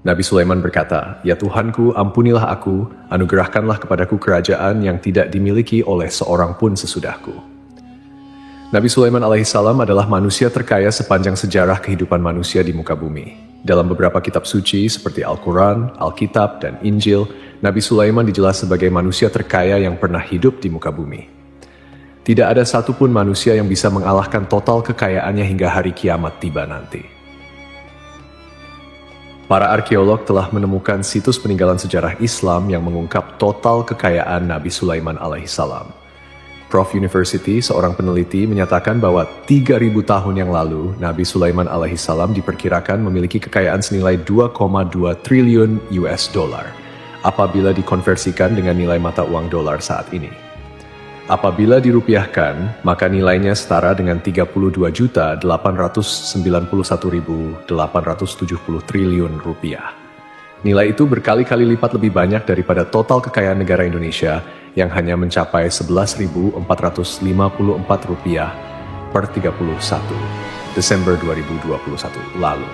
Nabi Sulaiman berkata, "Ya Tuhanku, ampunilah aku, anugerahkanlah kepadaku kerajaan yang tidak dimiliki oleh seorang pun sesudahku." Nabi Sulaiman alaihissalam adalah manusia terkaya sepanjang sejarah kehidupan manusia di muka bumi. Dalam beberapa kitab suci seperti Al-Quran, Alkitab, dan Injil, Nabi Sulaiman dijelas sebagai manusia terkaya yang pernah hidup di muka bumi. Tidak ada satupun manusia yang bisa mengalahkan total kekayaannya hingga hari kiamat tiba nanti. Para arkeolog telah menemukan situs peninggalan sejarah Islam yang mengungkap total kekayaan Nabi Sulaiman alaihissalam. Prof University, seorang peneliti, menyatakan bahwa 3.000 tahun yang lalu, Nabi Sulaiman alaihissalam diperkirakan memiliki kekayaan senilai 2,2 triliun US dollar, apabila dikonversikan dengan nilai mata uang dolar saat ini. Apabila dirupiahkan, maka nilainya setara dengan 32.891.870 triliun rupiah. Nilai itu berkali-kali lipat lebih banyak daripada total kekayaan negara Indonesia yang hanya mencapai 11.454 rupiah per 31 Desember 2021 lalu.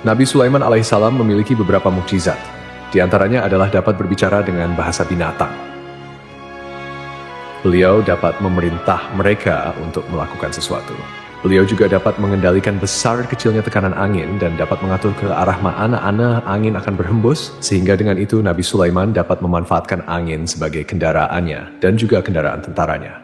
Nabi Sulaiman alaihissalam memiliki beberapa mukjizat. Di antaranya adalah dapat berbicara dengan bahasa binatang. Beliau dapat memerintah mereka untuk melakukan sesuatu. Beliau juga dapat mengendalikan besar kecilnya tekanan angin dan dapat mengatur ke arah mana angin akan berhembus, sehingga dengan itu Nabi Sulaiman dapat memanfaatkan angin sebagai kendaraannya dan juga kendaraan tentaranya.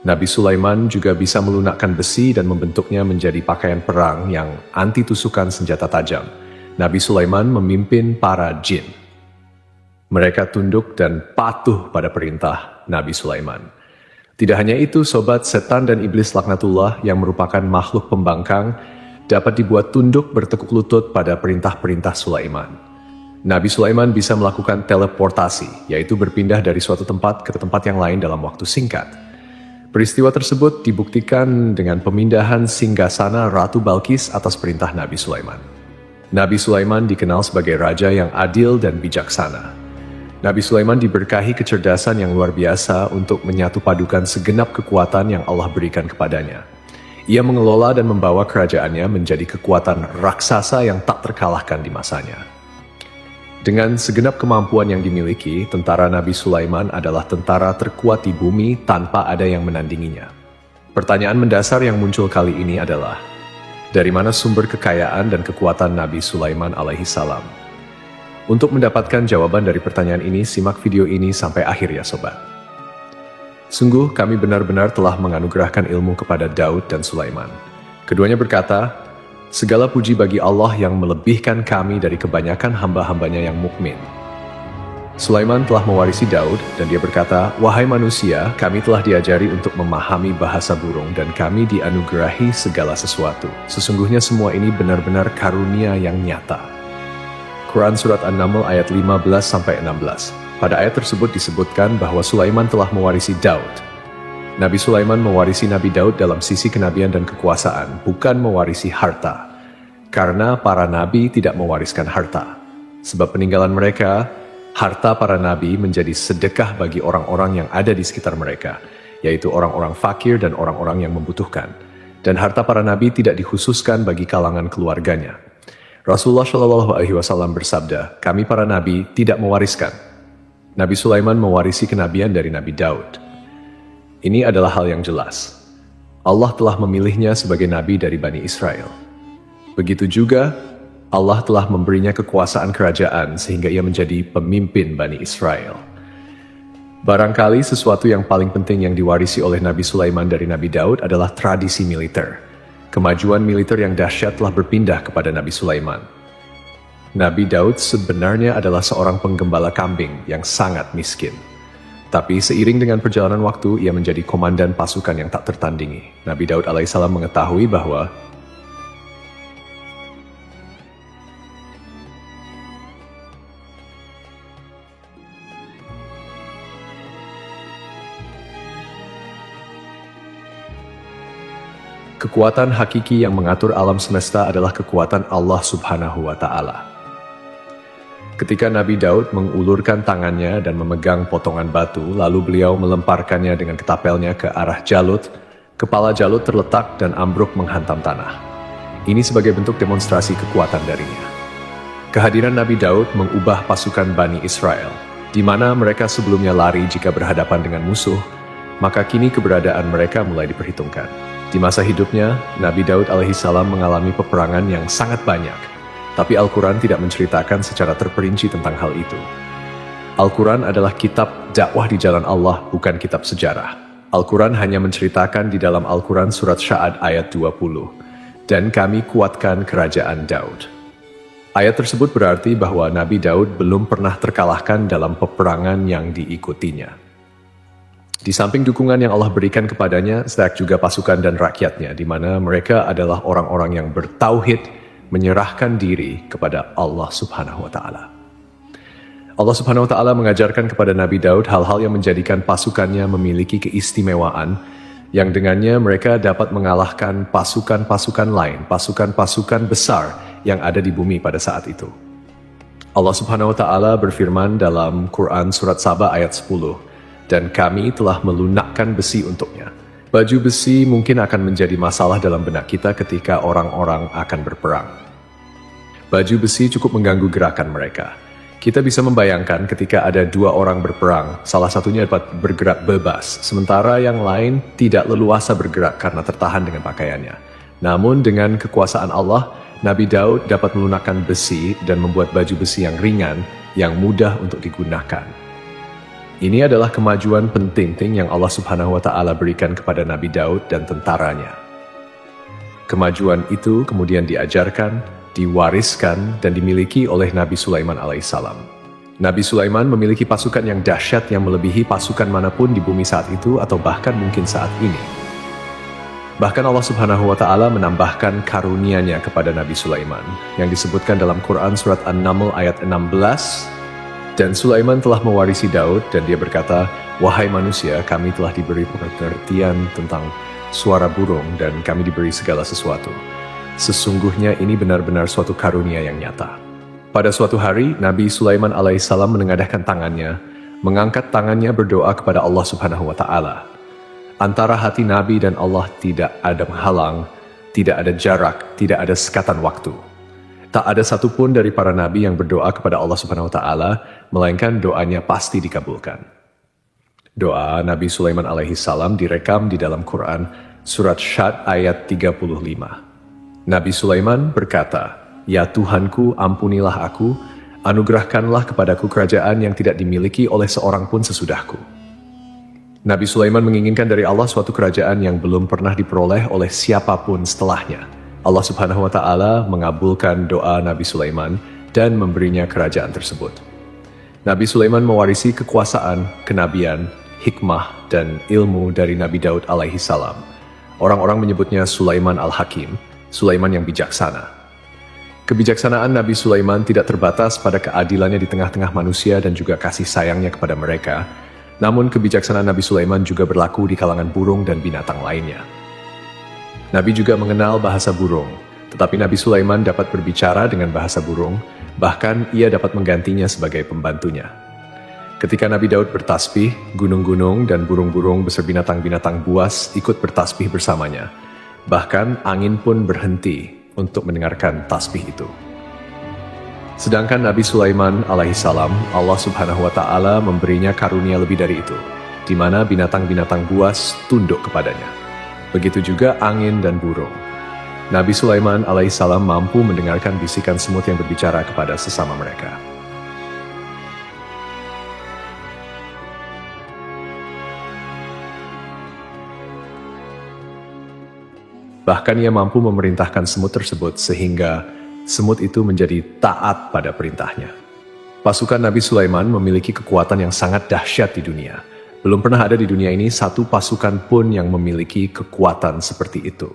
Nabi Sulaiman juga bisa melunakkan besi dan membentuknya menjadi pakaian perang yang anti tusukan senjata tajam. Nabi Sulaiman memimpin para jin. Mereka tunduk dan patuh pada perintah Nabi Sulaiman. Tidak hanya itu, sobat, setan dan iblis laknatullah yang merupakan makhluk pembangkang dapat dibuat tunduk bertekuk lutut pada perintah-perintah Sulaiman. Nabi Sulaiman bisa melakukan teleportasi, yaitu berpindah dari suatu tempat ke tempat yang lain dalam waktu singkat. Peristiwa tersebut dibuktikan dengan pemindahan singgasana Ratu Balkis atas perintah Nabi Sulaiman. Nabi Sulaiman dikenal sebagai raja yang adil dan bijaksana. Nabi Sulaiman diberkahi kecerdasan yang luar biasa untuk menyatupadukan segenap kekuatan yang Allah berikan kepadanya. Ia mengelola dan membawa kerajaannya menjadi kekuatan raksasa yang tak terkalahkan di masanya. Dengan segenap kemampuan yang dimiliki, tentara Nabi Sulaiman adalah tentara terkuat di bumi tanpa ada yang menandinginya. Pertanyaan mendasar yang muncul kali ini adalah, dari mana sumber kekayaan dan kekuatan Nabi Sulaiman alaihissalam? Untuk mendapatkan jawaban dari pertanyaan ini, simak video ini sampai akhir ya sobat. Sungguh kami benar-benar telah menganugerahkan ilmu kepada Daud dan Sulaiman. Keduanya berkata, "Segala puji bagi Allah yang melebihkan kami dari kebanyakan hamba-hambanya yang mukmin." Sulaiman telah mewarisi Daud dan dia berkata, "Wahai manusia, kami telah diajari untuk memahami bahasa burung dan kami dianugerahi segala sesuatu. Sesungguhnya semua ini benar-benar karunia yang nyata." Quran Surat An-Naml ayat 15-16. Pada ayat tersebut disebutkan bahwa Sulaiman telah mewarisi Daud. Nabi Sulaiman mewarisi Nabi Daud dalam sisi kenabian dan kekuasaan, bukan mewarisi harta. Karena para nabi tidak mewariskan harta. Sebab peninggalan mereka, harta para nabi menjadi sedekah bagi orang-orang yang ada di sekitar mereka, yaitu orang-orang fakir dan orang-orang yang membutuhkan. Dan harta para nabi tidak dikhususkan bagi kalangan keluarganya. Rasulullah Shallallahu Alaihi Wasallam bersabda, "Kami para nabi tidak mewariskan." Nabi Sulaiman mewarisi kenabian dari Nabi Daud. Ini adalah hal yang jelas. Allah telah memilihnya sebagai nabi dari Bani Israel. Begitu juga, Allah telah memberinya kekuasaan kerajaan sehingga ia menjadi pemimpin Bani Israel. Barangkali sesuatu yang paling penting yang diwarisi oleh Nabi Sulaiman dari Nabi Daud adalah tradisi militer. Kemajuan militer yang dahsyat telah berpindah kepada Nabi Sulaiman. Nabi Daud sebenarnya adalah seorang penggembala kambing yang sangat miskin. Tapi seiring dengan perjalanan waktu, ia menjadi komandan pasukan yang tak tertandingi. Nabi Daud alaihissalam mengetahui bahwa kekuatan hakiki yang mengatur alam semesta adalah kekuatan Allah Subhanahu wa Ta'ala. Ketika Nabi Daud mengulurkan tangannya dan memegang potongan batu, lalu beliau melemparkannya dengan ketapelnya ke arah Jalut, kepala Jalut terletak dan ambruk menghantam tanah. Ini sebagai bentuk demonstrasi kekuatan darinya. Kehadiran Nabi Daud mengubah pasukan Bani Israel, di mana mereka sebelumnya lari jika berhadapan dengan musuh, maka kini keberadaan mereka mulai diperhitungkan. Di masa hidupnya, Nabi Daud alaihissalam mengalami peperangan yang sangat banyak, tapi Al-Quran tidak menceritakan secara terperinci tentang hal itu. Al-Quran adalah kitab dakwah di jalan Allah, bukan kitab sejarah. Al-Quran hanya menceritakan di dalam Al-Quran surat Sya'ad ayat 20, dan kami kuatkan kerajaan Daud. Ayat tersebut berarti bahwa Nabi Daud belum pernah terkalahkan dalam peperangan yang diikutinya. Di samping dukungan yang Allah berikan kepadanya, serta juga pasukan dan rakyatnya, di mana mereka adalah orang-orang yang bertauhid, menyerahkan diri kepada Allah Subhanahu wa Ta'ala. Allah Subhanahu wa Ta'ala mengajarkan kepada Nabi Daud hal-hal yang menjadikan pasukannya memiliki keistimewaan, yang dengannya mereka dapat mengalahkan pasukan-pasukan lain, pasukan-pasukan besar yang ada di bumi pada saat itu. Allah Subhanahu wa Ta'ala berfirman dalam Quran surat Saba ayat 10, dan kami telah melunakkan besi untuknya. Baju besi mungkin akan menjadi masalah dalam benak kita ketika orang-orang akan berperang. Baju besi cukup mengganggu gerakan mereka. Kita bisa membayangkan ketika ada dua orang berperang, salah satunya dapat bergerak bebas, sementara yang lain tidak leluasa bergerak karena tertahan dengan pakaiannya. Namun dengan kekuasaan Allah, Nabi Daud dapat melunakkan besi dan membuat baju besi yang ringan, yang mudah untuk digunakan. Ini adalah kemajuan penting yang Allah Subhanahu wa Ta'ala berikan kepada Nabi Daud dan tentaranya. Kemajuan itu kemudian diajarkan, diwariskan, dan dimiliki oleh Nabi Sulaiman alaihissalam. Nabi Sulaiman memiliki pasukan yang dahsyat yang melebihi pasukan manapun di bumi saat itu atau bahkan mungkin saat ini. Bahkan Allah Subhanahu wa Ta'ala menambahkan karunia-Nya kepada Nabi Sulaiman yang disebutkan dalam Quran surat An-Naml ayat 16. Dan Sulaiman telah mewarisi Daud dan dia berkata, "Wahai manusia, kami telah diberi pengertian tentang suara burung dan kami diberi segala sesuatu. Sesungguhnya ini benar-benar suatu karunia yang nyata." Pada suatu hari, Nabi Sulaiman alaihissalam menengadahkan tangannya, mengangkat tangannya berdoa kepada Allah Subhanahu wa Ta'ala. Antara hati Nabi dan Allah tidak ada penghalang, tidak ada jarak, tidak ada sekatan waktu. Tak ada satupun dari para nabi yang berdoa kepada Allah Subhanahu wa Ta'ala, melainkan doanya pasti dikabulkan. Doa Nabi Sulaiman alaihissalam direkam di dalam Quran surat Syad ayat 35. Nabi Sulaiman berkata, "Ya Tuhanku, ampunilah aku, anugerahkanlah kepadaku kerajaan yang tidak dimiliki oleh seorang pun sesudahku." Nabi Sulaiman menginginkan dari Allah suatu kerajaan yang belum pernah diperoleh oleh siapapun setelahnya. Allah Subhanahu wa Ta'ala mengabulkan doa Nabi Sulaiman dan memberinya kerajaan tersebut. Nabi Sulaiman mewarisi kekuasaan, kenabian, hikmah, dan ilmu dari Nabi Daud alaihissalam. Orang-orang menyebutnya Sulaiman al-Hakim, Sulaiman yang bijaksana. Kebijaksanaan Nabi Sulaiman tidak terbatas pada keadilannya di tengah-tengah manusia dan juga kasih sayangnya kepada mereka. Namun kebijaksanaan Nabi Sulaiman juga berlaku di kalangan burung dan binatang lainnya. Nabi juga mengenal bahasa burung, tetapi Nabi Sulaiman dapat berbicara dengan bahasa burung, bahkan ia dapat menggantinya sebagai pembantunya. Ketika Nabi Daud bertasbih, gunung-gunung dan burung-burung beserta binatang-binatang buas ikut bertasbih bersamanya. Bahkan angin pun berhenti untuk mendengarkan tasbih itu. Sedangkan Nabi Sulaiman alaihissalam, Allah Subhanahu wa Ta'ala memberinya karunia lebih dari itu, di mana binatang-binatang buas tunduk kepadanya. Begitu juga angin dan burung. Nabi Sulaiman alaihissalam mampu mendengarkan bisikan semut yang berbicara kepada sesama mereka. Bahkan ia mampu memerintahkan semut tersebut sehingga semut itu menjadi taat pada perintahnya. Pasukan Nabi Sulaiman memiliki kekuatan yang sangat dahsyat di dunia. Belum pernah ada di dunia ini satu pasukan pun yang memiliki kekuatan seperti itu.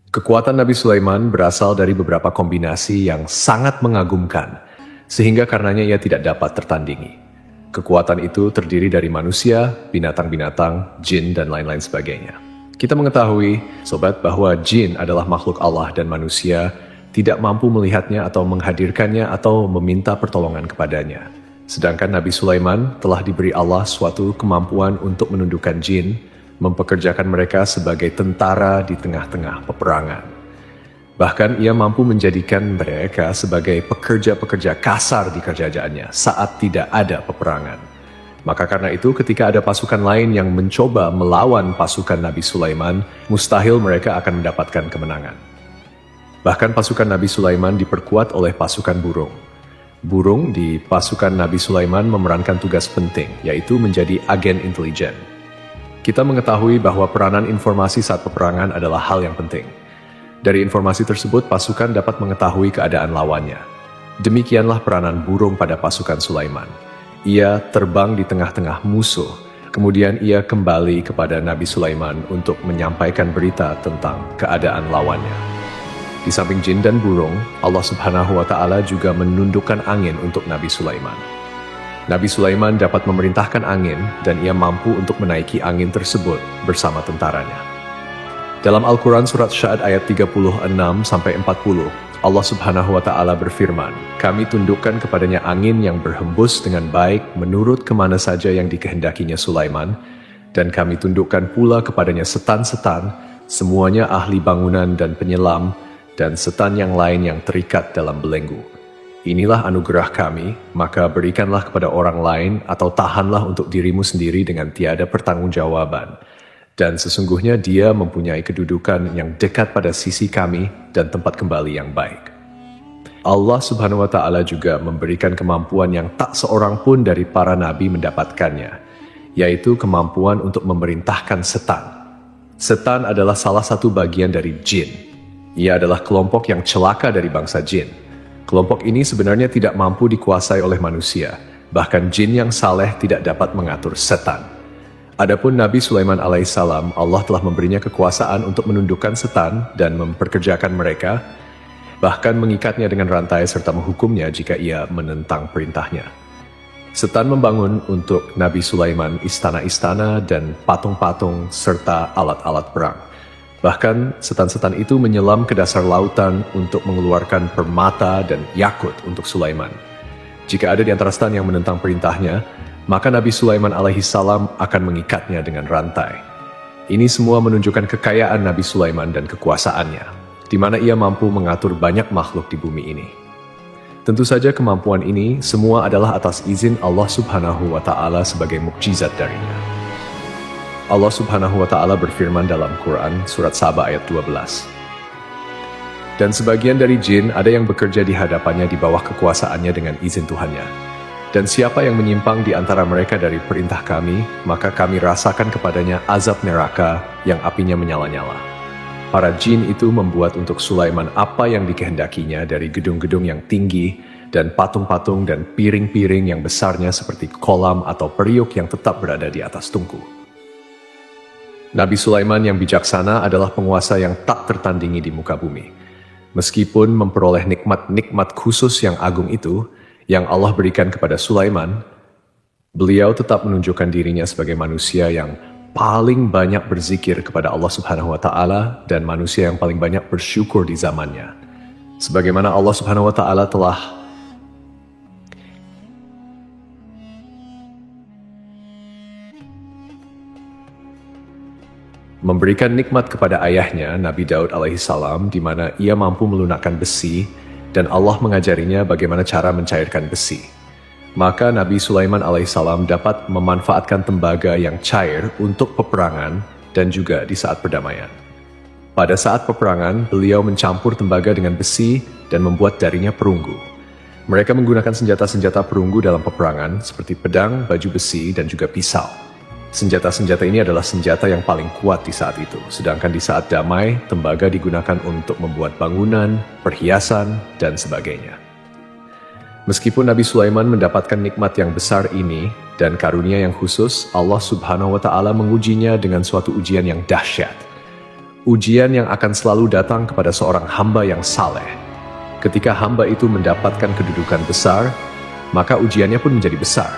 Kekuatan Nabi Sulaiman berasal dari beberapa kombinasi yang sangat mengagumkan, sehingga karenanya ia tidak dapat tertandingi. Kekuatan itu terdiri dari manusia, binatang-binatang, jin, dan lain-lain sebagainya. Kita mengetahui, sobat, bahwa jin adalah makhluk Allah dan manusia tidak mampu melihatnya atau menghadirkannya atau meminta pertolongan kepadanya. Sedangkan Nabi Sulaiman telah diberi Allah suatu kemampuan untuk menundukkan jin, mempekerjakan mereka sebagai tentara di tengah-tengah peperangan. Bahkan ia mampu menjadikan mereka sebagai pekerja-pekerja kasar di kerajaannya saat tidak ada peperangan. Maka karena itu ketika ada pasukan lain yang mencoba melawan pasukan Nabi Sulaiman, mustahil mereka akan mendapatkan kemenangan. Bahkan pasukan Nabi Sulaiman diperkuat oleh pasukan burung. Burung di pasukan Nabi Sulaiman memerankan tugas penting, yaitu menjadi agen intelijen. Kita mengetahui bahwa peranan informasi saat peperangan adalah hal yang penting. Dari informasi tersebut, pasukan dapat mengetahui keadaan lawannya. Demikianlah peranan burung pada pasukan Sulaiman. Ia terbang di tengah-tengah musuh, kemudian ia kembali kepada Nabi Sulaiman untuk menyampaikan berita tentang keadaan lawannya. Di samping jin dan burung, Allah Subhanahu wa Ta'ala juga menundukkan angin untuk Nabi Sulaiman. Nabi Sulaiman dapat memerintahkan angin dan ia mampu untuk menaiki angin tersebut bersama tentaranya. Dalam Al-Quran surat Sya'ad ayat 36-40, Allah Subhanahu wa Ta'ala berfirman, "Kami tundukkan kepadanya angin yang berhembus dengan baik menurut kemana saja yang dikehendakinya Sulaiman, dan kami tundukkan pula kepadanya setan-setan, semuanya ahli bangunan dan penyelam, dan setan yang lain yang terikat dalam belenggu. Inilah anugerah kami, maka berikanlah kepada orang lain atau tahanlah untuk dirimu sendiri dengan tiada pertanggungjawaban. Dan sesungguhnya dia mempunyai kedudukan yang dekat pada sisi kami dan tempat kembali yang baik." Allah Subhanahu wa Ta'ala juga memberikan kemampuan yang tak seorang pun dari para nabi mendapatkannya, yaitu kemampuan untuk memerintahkan setan. Setan adalah salah satu bagian dari jin. Ia adalah kelompok yang celaka dari bangsa jin. Kelompok ini sebenarnya tidak mampu dikuasai oleh manusia, bahkan jin yang saleh tidak dapat mengatur setan. Adapun Nabi Sulaiman alaihissalam, Allah telah memberinya kekuasaan untuk menundukkan setan dan memperkerjakan mereka, bahkan mengikatnya dengan rantai serta menghukumnya jika ia menentang perintahnya. Setan membangun untuk Nabi Sulaiman istana-istana dan patung-patung serta alat-alat perang. Bahkan setan-setan itu menyelam ke dasar lautan untuk mengeluarkan permata dan yakut untuk Sulaiman. Jika ada di antara setan yang menentang perintahnya, maka Nabi Sulaiman alaihissalam akan mengikatnya dengan rantai. Ini semua menunjukkan kekayaan Nabi Sulaiman dan kekuasaannya, di mana ia mampu mengatur banyak makhluk di bumi ini. Tentu saja kemampuan ini semua adalah atas izin Allah Subhanahu wa Ta'ala sebagai mukjizat darinya. Allah Subhanahu wa Ta'ala berfirman dalam Quran surat Saba ayat 12. "Dan sebagian dari jin ada yang bekerja di hadapannya di bawah kekuasaannya dengan izin Tuhannya. Dan siapa yang menyimpang di antara mereka dari perintah kami, maka kami rasakan kepadanya azab neraka yang apinya menyala-nyala." Para jin itu membuat untuk Sulaiman apa yang dikehendakinya dari gedung-gedung yang tinggi dan patung-patung dan piring-piring yang besarnya seperti kolam atau periuk yang tetap berada di atas tungku. Nabi Sulaiman yang bijaksana adalah penguasa yang tak tertandingi di muka bumi. Meskipun memperoleh nikmat-nikmat khusus yang agung itu, yang Allah berikan kepada Sulaiman, beliau tetap menunjukkan dirinya sebagai manusia yang paling banyak berzikir kepada Allah Subhanahu wa Ta'ala dan manusia yang paling banyak bersyukur di zamannya. Sebagaimana Allah Subhanahu wa Ta'ala telah memberikan nikmat kepada ayahnya, Nabi Daud alaihissalam, di mana ia mampu melunakkan besi, dan Allah mengajarinya bagaimana cara mencairkan besi. Maka Nabi Sulaiman alaihissalam dapat memanfaatkan tembaga yang cair untuk peperangan dan juga di saat perdamaian. Pada saat peperangan, beliau mencampur tembaga dengan besi dan membuat darinya perunggu. Mereka menggunakan senjata-senjata perunggu dalam peperangan seperti pedang, baju besi, dan juga pisau. Senjata-senjata ini adalah senjata yang paling kuat di saat itu, sedangkan di saat damai, tembaga digunakan untuk membuat bangunan, perhiasan, dan sebagainya. Meskipun Nabi Sulaiman mendapatkan nikmat yang besar ini dan karunia yang khusus, Allah Subhanahu wa Ta'ala mengujinya dengan suatu ujian yang dahsyat. Ujian yang akan selalu datang kepada seorang hamba yang saleh. Ketika hamba itu mendapatkan kedudukan besar, maka ujiannya pun menjadi besar.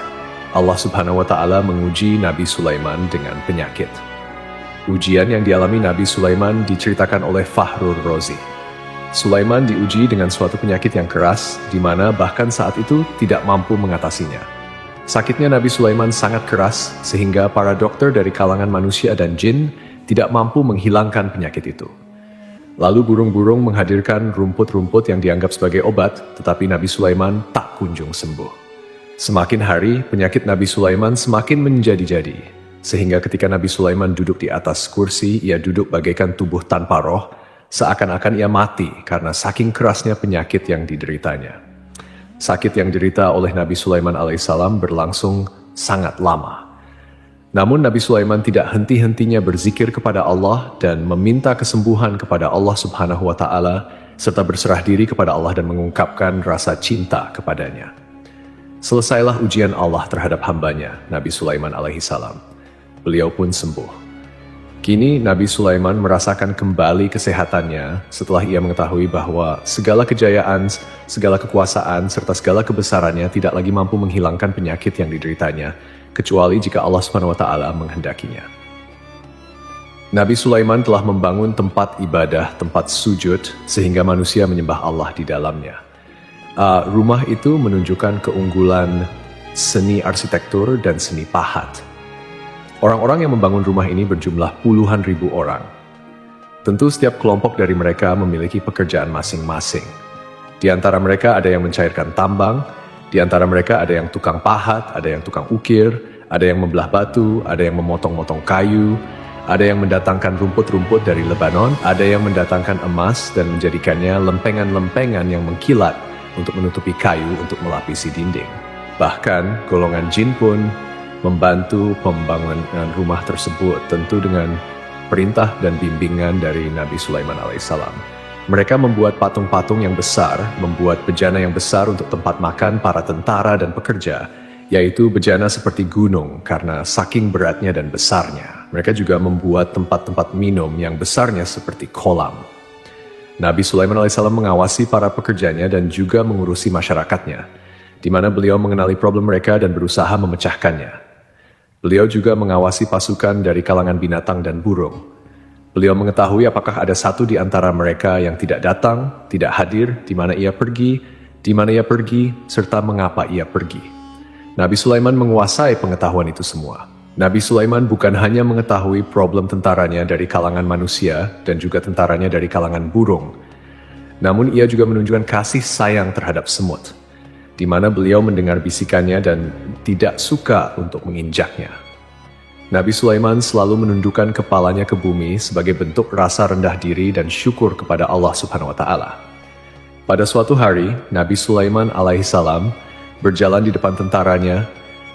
Allah Subhanahu wa Ta'ala menguji Nabi Sulaiman dengan penyakit. Ujian yang dialami Nabi Sulaiman diceritakan oleh Fakhrul Razi. Sulaiman diuji dengan suatu penyakit yang keras, di mana bahkan saat itu tidak mampu mengatasinya. Sakitnya Nabi Sulaiman sangat keras, sehingga para dokter dari kalangan manusia dan jin tidak mampu menghilangkan penyakit itu. Lalu burung-burung menghadirkan rumput-rumput yang dianggap sebagai obat, tetapi Nabi Sulaiman tak kunjung sembuh. Semakin hari, penyakit Nabi Sulaiman semakin menjadi-jadi, sehingga ketika Nabi Sulaiman duduk di atas kursi, ia duduk bagaikan tubuh tanpa roh, seakan-akan ia mati karena saking kerasnya penyakit yang dideritanya. Sakit yang diderita oleh Nabi Sulaiman alaihissalam berlangsung sangat lama. Namun Nabi Sulaiman tidak henti-hentinya berzikir kepada Allah dan meminta kesembuhan kepada Allah Subhanahu wa Ta'ala, serta berserah diri kepada Allah dan mengungkapkan rasa cinta kepadanya. Selesailah ujian Allah terhadap hambanya, Nabi Sulaiman alaihissalam. Beliau pun sembuh. Kini Nabi Sulaiman merasakan kembali kesehatannya setelah ia mengetahui bahwa segala kejayaan, segala kekuasaan, serta segala kebesarannya tidak lagi mampu menghilangkan penyakit yang dideritanya, kecuali jika Allah SWT menghendakinya. Nabi Sulaiman telah membangun tempat ibadah, tempat sujud, sehingga manusia menyembah Allah di dalamnya. Rumah itu menunjukkan keunggulan seni arsitektur dan seni pahat. Orang-orang yang membangun rumah ini berjumlah puluhan ribu orang. Tentu setiap kelompok dari mereka memiliki pekerjaan masing-masing. Di antara mereka ada yang mencairkan tambang, di antara mereka ada yang tukang pahat, ada yang tukang ukir, ada yang membelah batu, ada yang memotong-motong kayu, ada yang mendatangkan rumput-rumput dari Lebanon, ada yang mendatangkan emas dan menjadikannya lempengan-lempengan yang mengkilat untuk menutupi kayu untuk melapisi dinding. Bahkan golongan jin pun membantu pembangunan rumah tersebut, tentu dengan perintah dan bimbingan dari Nabi Sulaiman alaihissalam. Mereka membuat patung-patung yang besar, membuat bejana yang besar untuk tempat makan para tentara dan pekerja, yaitu bejana seperti gunung karena saking beratnya dan besarnya. Mereka juga membuat tempat-tempat minum yang besarnya seperti kolam. Nabi Sulaiman alaihissalam mengawasi para pekerjanya dan juga mengurusi masyarakatnya, di mana beliau mengenali problem mereka dan berusaha memecahkannya. Beliau juga mengawasi pasukan dari kalangan binatang dan burung. Beliau mengetahui apakah ada satu di antara mereka yang tidak datang, tidak hadir, di mana ia pergi, serta mengapa ia pergi. Nabi Sulaiman menguasai pengetahuan itu semua. Nabi Sulaiman bukan hanya mengetahui problem tentaranya dari kalangan manusia dan juga tentaranya dari kalangan burung, namun ia juga menunjukkan kasih sayang terhadap semut, di mana beliau mendengar bisikannya dan tidak suka untuk menginjaknya. Nabi Sulaiman selalu menundukkan kepalanya ke bumi sebagai bentuk rasa rendah diri dan syukur kepada Allah Subhanahu wa Ta'ala. Pada suatu hari, Nabi Sulaiman alaihissalam berjalan di depan tentaranya.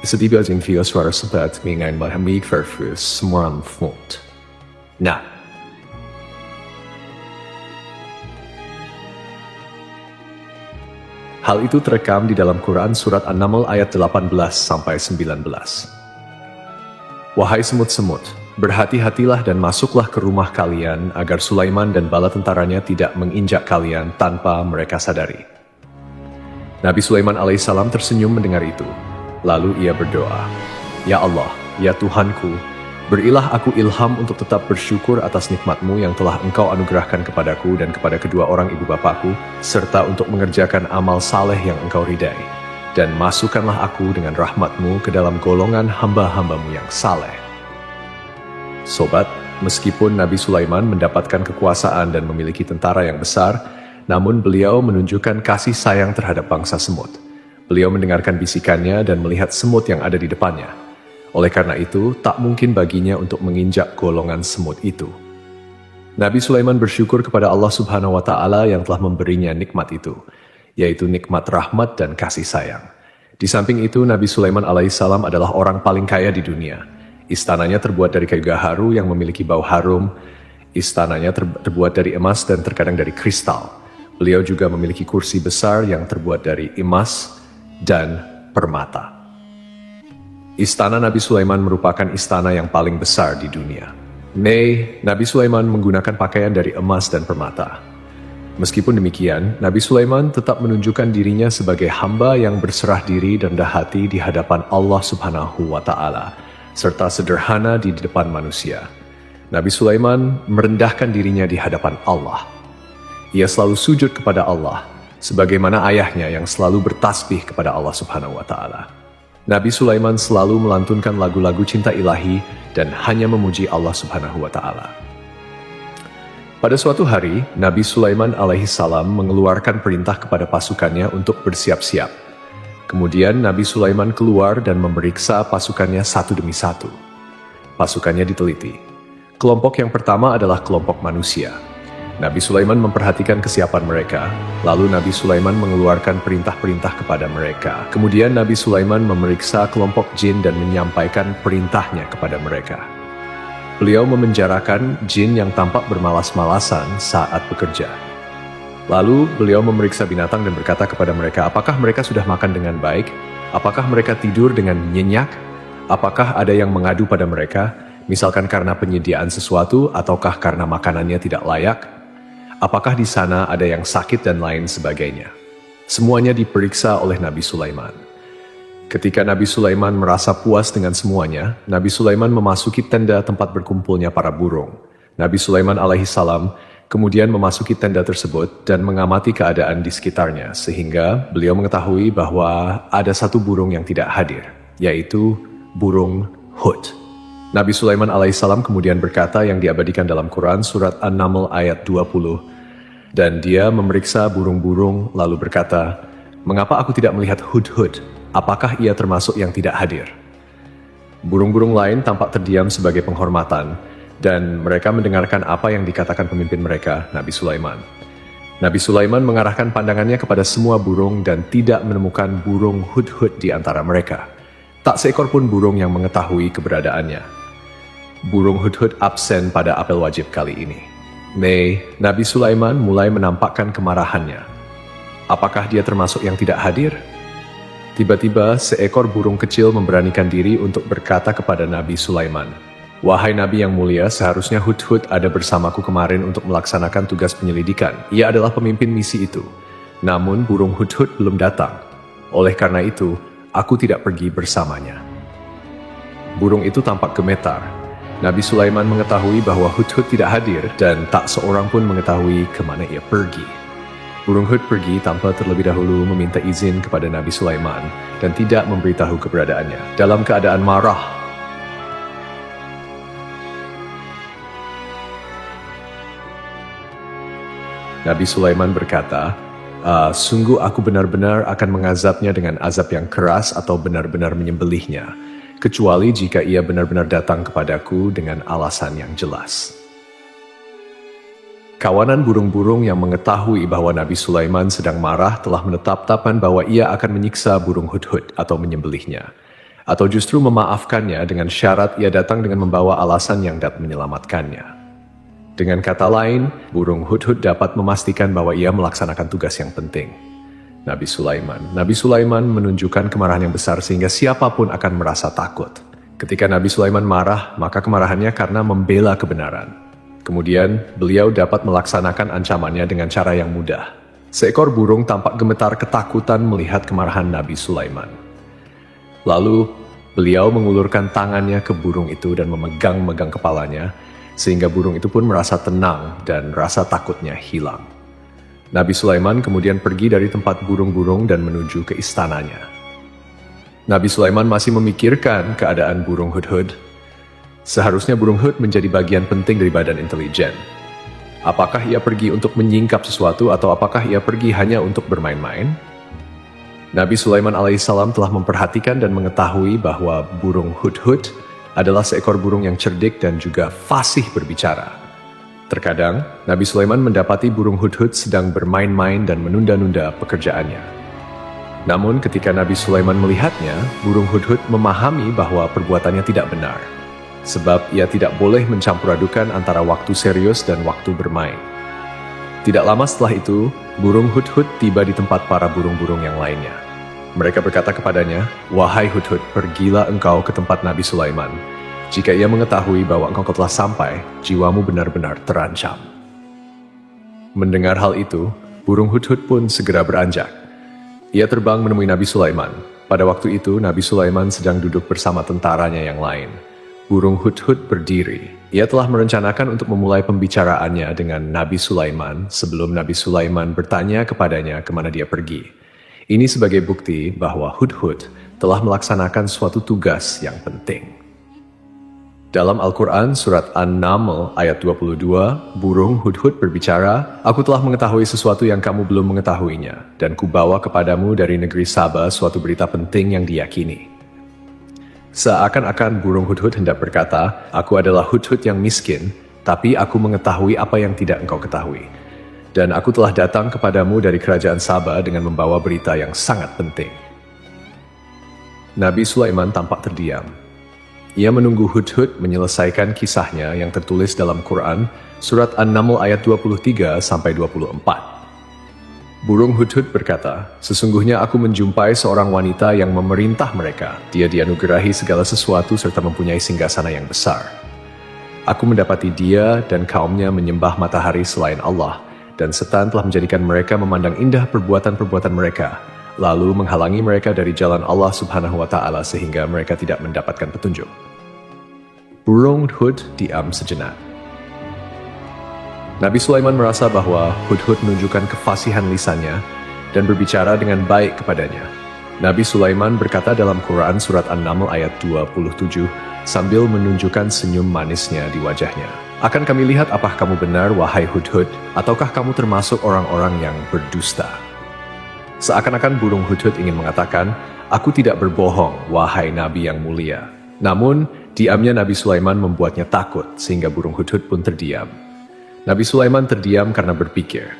Setiba Zinfio suara sebat mengenai Mahamik Verfus Semuram Font. Nah, hal itu terekam di dalam Quran Surat An-Naml ayat 18-19. Wahai semut-semut, berhati-hatilah dan masuklah ke rumah kalian agar Sulaiman dan bala tentaranya tidak menginjak kalian tanpa mereka sadari. Nabi Sulaiman alaihissalam tersenyum mendengar itu. Lalu ia berdoa, Ya Allah, ya Tuhanku, berilah aku ilham untuk tetap bersyukur atas nikmat-Mu yang telah Engkau anugerahkan kepadaku dan kepada kedua orang ibu bapakku, serta untuk mengerjakan amal saleh yang Engkau ridai. Dan masukkanlah aku dengan rahmat-Mu ke dalam golongan hamba-hamba-Mu yang saleh. Sobat, meskipun Nabi Sulaiman mendapatkan kekuasaan dan memiliki tentara yang besar, namun beliau menunjukkan kasih sayang terhadap bangsa semut. Beliau mendengarkan bisikannya dan melihat semut yang ada di depannya. Oleh karena itu, tak mungkin baginya untuk menginjak golongan semut itu. Nabi Sulaiman bersyukur kepada Allah Subhanahu wa Ta'ala yang telah memberinya nikmat itu, yaitu nikmat rahmat dan kasih sayang. Di samping itu, Nabi Sulaiman alaihissalam adalah orang paling kaya di dunia. Istananya terbuat dari kayu gaharu yang memiliki bau harum. Istananya terbuat dari emas dan terkadang dari kristal. Beliau juga memiliki kursi besar yang terbuat dari emas dan permata. Istana Nabi Sulaiman merupakan istana yang paling besar di dunia. Nabi Sulaiman menggunakan pakaian dari emas dan permata. Meskipun demikian, Nabi Sulaiman tetap menunjukkan dirinya sebagai hamba yang berserah diri dan rendah hati di hadapan Allah Subhanahu wa Ta'ala, serta sederhana di depan manusia. Nabi Sulaiman merendahkan dirinya di hadapan Allah. Ia selalu sujud kepada Allah, sebagaimana ayahnya yang selalu bertasbih kepada Allah Subhanahu wa Ta'ala. Nabi Sulaiman selalu melantunkan lagu-lagu cinta ilahi dan hanya memuji Allah Subhanahu wa Ta'ala. Pada suatu hari, Nabi Sulaiman alaihissalam mengeluarkan perintah kepada pasukannya untuk bersiap-siap. Kemudian Nabi Sulaiman keluar dan memeriksa pasukannya satu demi satu. Pasukannya diteliti. Kelompok yang pertama adalah kelompok manusia. Nabi Sulaiman memperhatikan kesiapan mereka, lalu Nabi Sulaiman mengeluarkan perintah-perintah kepada mereka. Kemudian Nabi Sulaiman memeriksa kelompok jin dan menyampaikan perintahnya kepada mereka. Beliau memenjarakan jin yang tampak bermalas-malasan saat bekerja. Lalu beliau memeriksa binatang dan berkata kepada mereka, apakah mereka sudah makan dengan baik? Apakah mereka tidur dengan nyenyak? Apakah ada yang mengadu pada mereka, misalkan karena penyediaan sesuatu ataukah karena makanannya tidak layak? Apakah di sana ada yang sakit dan lain sebagainya? Semuanya diperiksa oleh Nabi Sulaiman. Ketika Nabi Sulaiman merasa puas dengan semuanya, Nabi Sulaiman memasuki tenda tempat berkumpulnya para burung. Nabi Sulaiman alaihissalam kemudian memasuki tenda tersebut dan mengamati keadaan di sekitarnya, sehingga beliau mengetahui bahwa ada satu burung yang tidak hadir, yaitu burung Hud. Nabi Sulaiman alaihissalam kemudian berkata yang diabadikan dalam Quran surat An-Naml ayat 20, dan dia memeriksa burung-burung lalu berkata, mengapa aku tidak melihat Hud-Hud? Apakah ia termasuk yang tidak hadir? Burung-burung lain tampak terdiam sebagai penghormatan, dan mereka mendengarkan apa yang dikatakan pemimpin mereka, Nabi Sulaiman. Nabi Sulaiman mengarahkan pandangannya kepada semua burung dan tidak menemukan burung Hud-Hud di antara mereka. Tak seekor pun burung yang mengetahui keberadaannya. Burung Hud-Hud absen pada apel wajib kali ini. Nabi Sulaiman mulai menampakkan kemarahannya. Apakah dia termasuk yang tidak hadir? Tiba-tiba seekor burung kecil memberanikan diri untuk berkata kepada Nabi Sulaiman, wahai Nabi yang mulia, seharusnya Hud-Hud ada bersamaku kemarin untuk melaksanakan tugas penyelidikan. Ia adalah pemimpin misi itu. Namun burung Hud-Hud belum datang. Oleh karena itu, aku tidak pergi bersamanya. Burung itu tampak gemetar. Nabi Sulaiman mengetahui bahwa Hud-Hud tidak hadir dan tak seorang pun mengetahui kemana ia pergi. Burung Hud pergi tanpa terlebih dahulu meminta izin kepada Nabi Sulaiman dan tidak memberitahu keberadaannya. Dalam keadaan marah, Nabi Sulaiman berkata, sungguh aku benar-benar akan mengazabnya dengan azab yang keras atau benar-benar menyembelihnya, kecuali jika ia benar-benar datang kepadaku dengan alasan yang jelas. Kawanan burung-burung yang mengetahui bahwa Nabi Sulaiman sedang marah telah menetapkan bahwa ia akan menyiksa burung Hud-Hud atau menyembelihnya, atau justru memaafkannya dengan syarat ia datang dengan membawa alasan yang dapat menyelamatkannya. Dengan kata lain, burung Hud-Hud dapat memastikan bahwa ia melaksanakan tugas yang penting. Nabi Sulaiman menunjukkan kemarahan yang besar sehingga siapapun akan merasa takut. Ketika Nabi Sulaiman marah, maka kemarahannya karena membela kebenaran. Kemudian, beliau dapat melaksanakan ancamannya dengan cara yang mudah. Seekor burung tampak gemetar ketakutan melihat kemarahan Nabi Sulaiman. Lalu, beliau mengulurkan tangannya ke burung itu dan memegang-megang kepalanya, sehingga burung itu pun merasa tenang dan rasa takutnya hilang. Nabi Sulaiman kemudian pergi dari tempat burung-burung dan menuju ke istananya. Nabi Sulaiman masih memikirkan keadaan burung Hud-Hud. Seharusnya burung Hud menjadi bagian penting dari badan intelijen. Apakah ia pergi untuk menyingkap sesuatu atau apakah ia pergi hanya untuk bermain-main? Nabi Sulaiman alaihissalam telah memperhatikan dan mengetahui bahwa burung Hud-Hud adalah seekor burung yang cerdik dan juga fasih berbicara. Terkadang, Nabi Sulaiman mendapati burung Hud-Hud sedang bermain-main dan menunda-nunda pekerjaannya. Namun ketika Nabi Sulaiman melihatnya, burung Hud-Hud memahami bahwa perbuatannya tidak benar. Sebab ia tidak boleh mencampur adukan antara waktu serius dan waktu bermain. Tidak lama setelah itu, burung Hud-Hud tiba di tempat para burung-burung yang lainnya. Mereka berkata kepadanya, wahai Hud-Hud, pergilah engkau ke tempat Nabi Sulaiman. Jika ia mengetahui bahwa engkau telah sampai, jiwamu benar-benar terancam. Mendengar hal itu, burung Hud-Hud pun segera beranjak. Ia terbang menemui Nabi Sulaiman. Pada waktu itu, Nabi Sulaiman sedang duduk bersama tentaranya yang lain. Burung Hud-Hud berdiri. Ia telah merencanakan untuk memulai pembicaraannya dengan Nabi Sulaiman sebelum Nabi Sulaiman bertanya kepadanya kemana dia pergi. Ini sebagai bukti bahwa Hud-Hud telah melaksanakan suatu tugas yang penting. Dalam Al-Quran, surat An-Naml ayat 22, burung hudhud berbicara, "Aku telah mengetahui sesuatu yang kamu belum mengetahuinya, dan kubawa kepadamu dari negeri Saba suatu berita penting yang diyakini." Seakan-akan burung hudhud hendak berkata, "Aku adalah hudhud yang miskin, tapi aku mengetahui apa yang tidak engkau ketahui. Dan aku telah datang kepadamu dari kerajaan Saba dengan membawa berita yang sangat penting." Nabi Sulaiman tampak terdiam. Ia menunggu hudhud menyelesaikan kisahnya yang tertulis dalam Quran, surat An-Naml ayat 23-24. Burung hudhud berkata, "Sesungguhnya aku menjumpai seorang wanita yang memerintah mereka. Dia dianugerahi segala sesuatu serta mempunyai singgasana yang besar. Aku mendapati dia dan kaumnya menyembah matahari selain Allah, dan setan telah menjadikan mereka memandang indah perbuatan-perbuatan mereka, lalu menghalangi mereka dari jalan Allah Subhanahu wa Ta'ala sehingga mereka tidak mendapatkan petunjuk." Burung hudhud diam sejenak. Nabi Sulaiman merasa bahwa hudhud menunjukkan kefasihan lisannya dan berbicara dengan baik kepadanya. Nabi Sulaiman berkata dalam Quran surat An-Naml ayat 27 sambil menunjukkan senyum manisnya di wajahnya, "Akan kami lihat apakah kamu benar, wahai hudhud, ataukah kamu termasuk orang-orang yang berdusta." Seakan-akan burung hudhud ingin mengatakan, "Aku tidak berbohong, wahai Nabi yang mulia." Namun, diamnya Nabi Sulaiman membuatnya takut, sehingga burung hudhud pun terdiam. Nabi Sulaiman terdiam karena berpikir.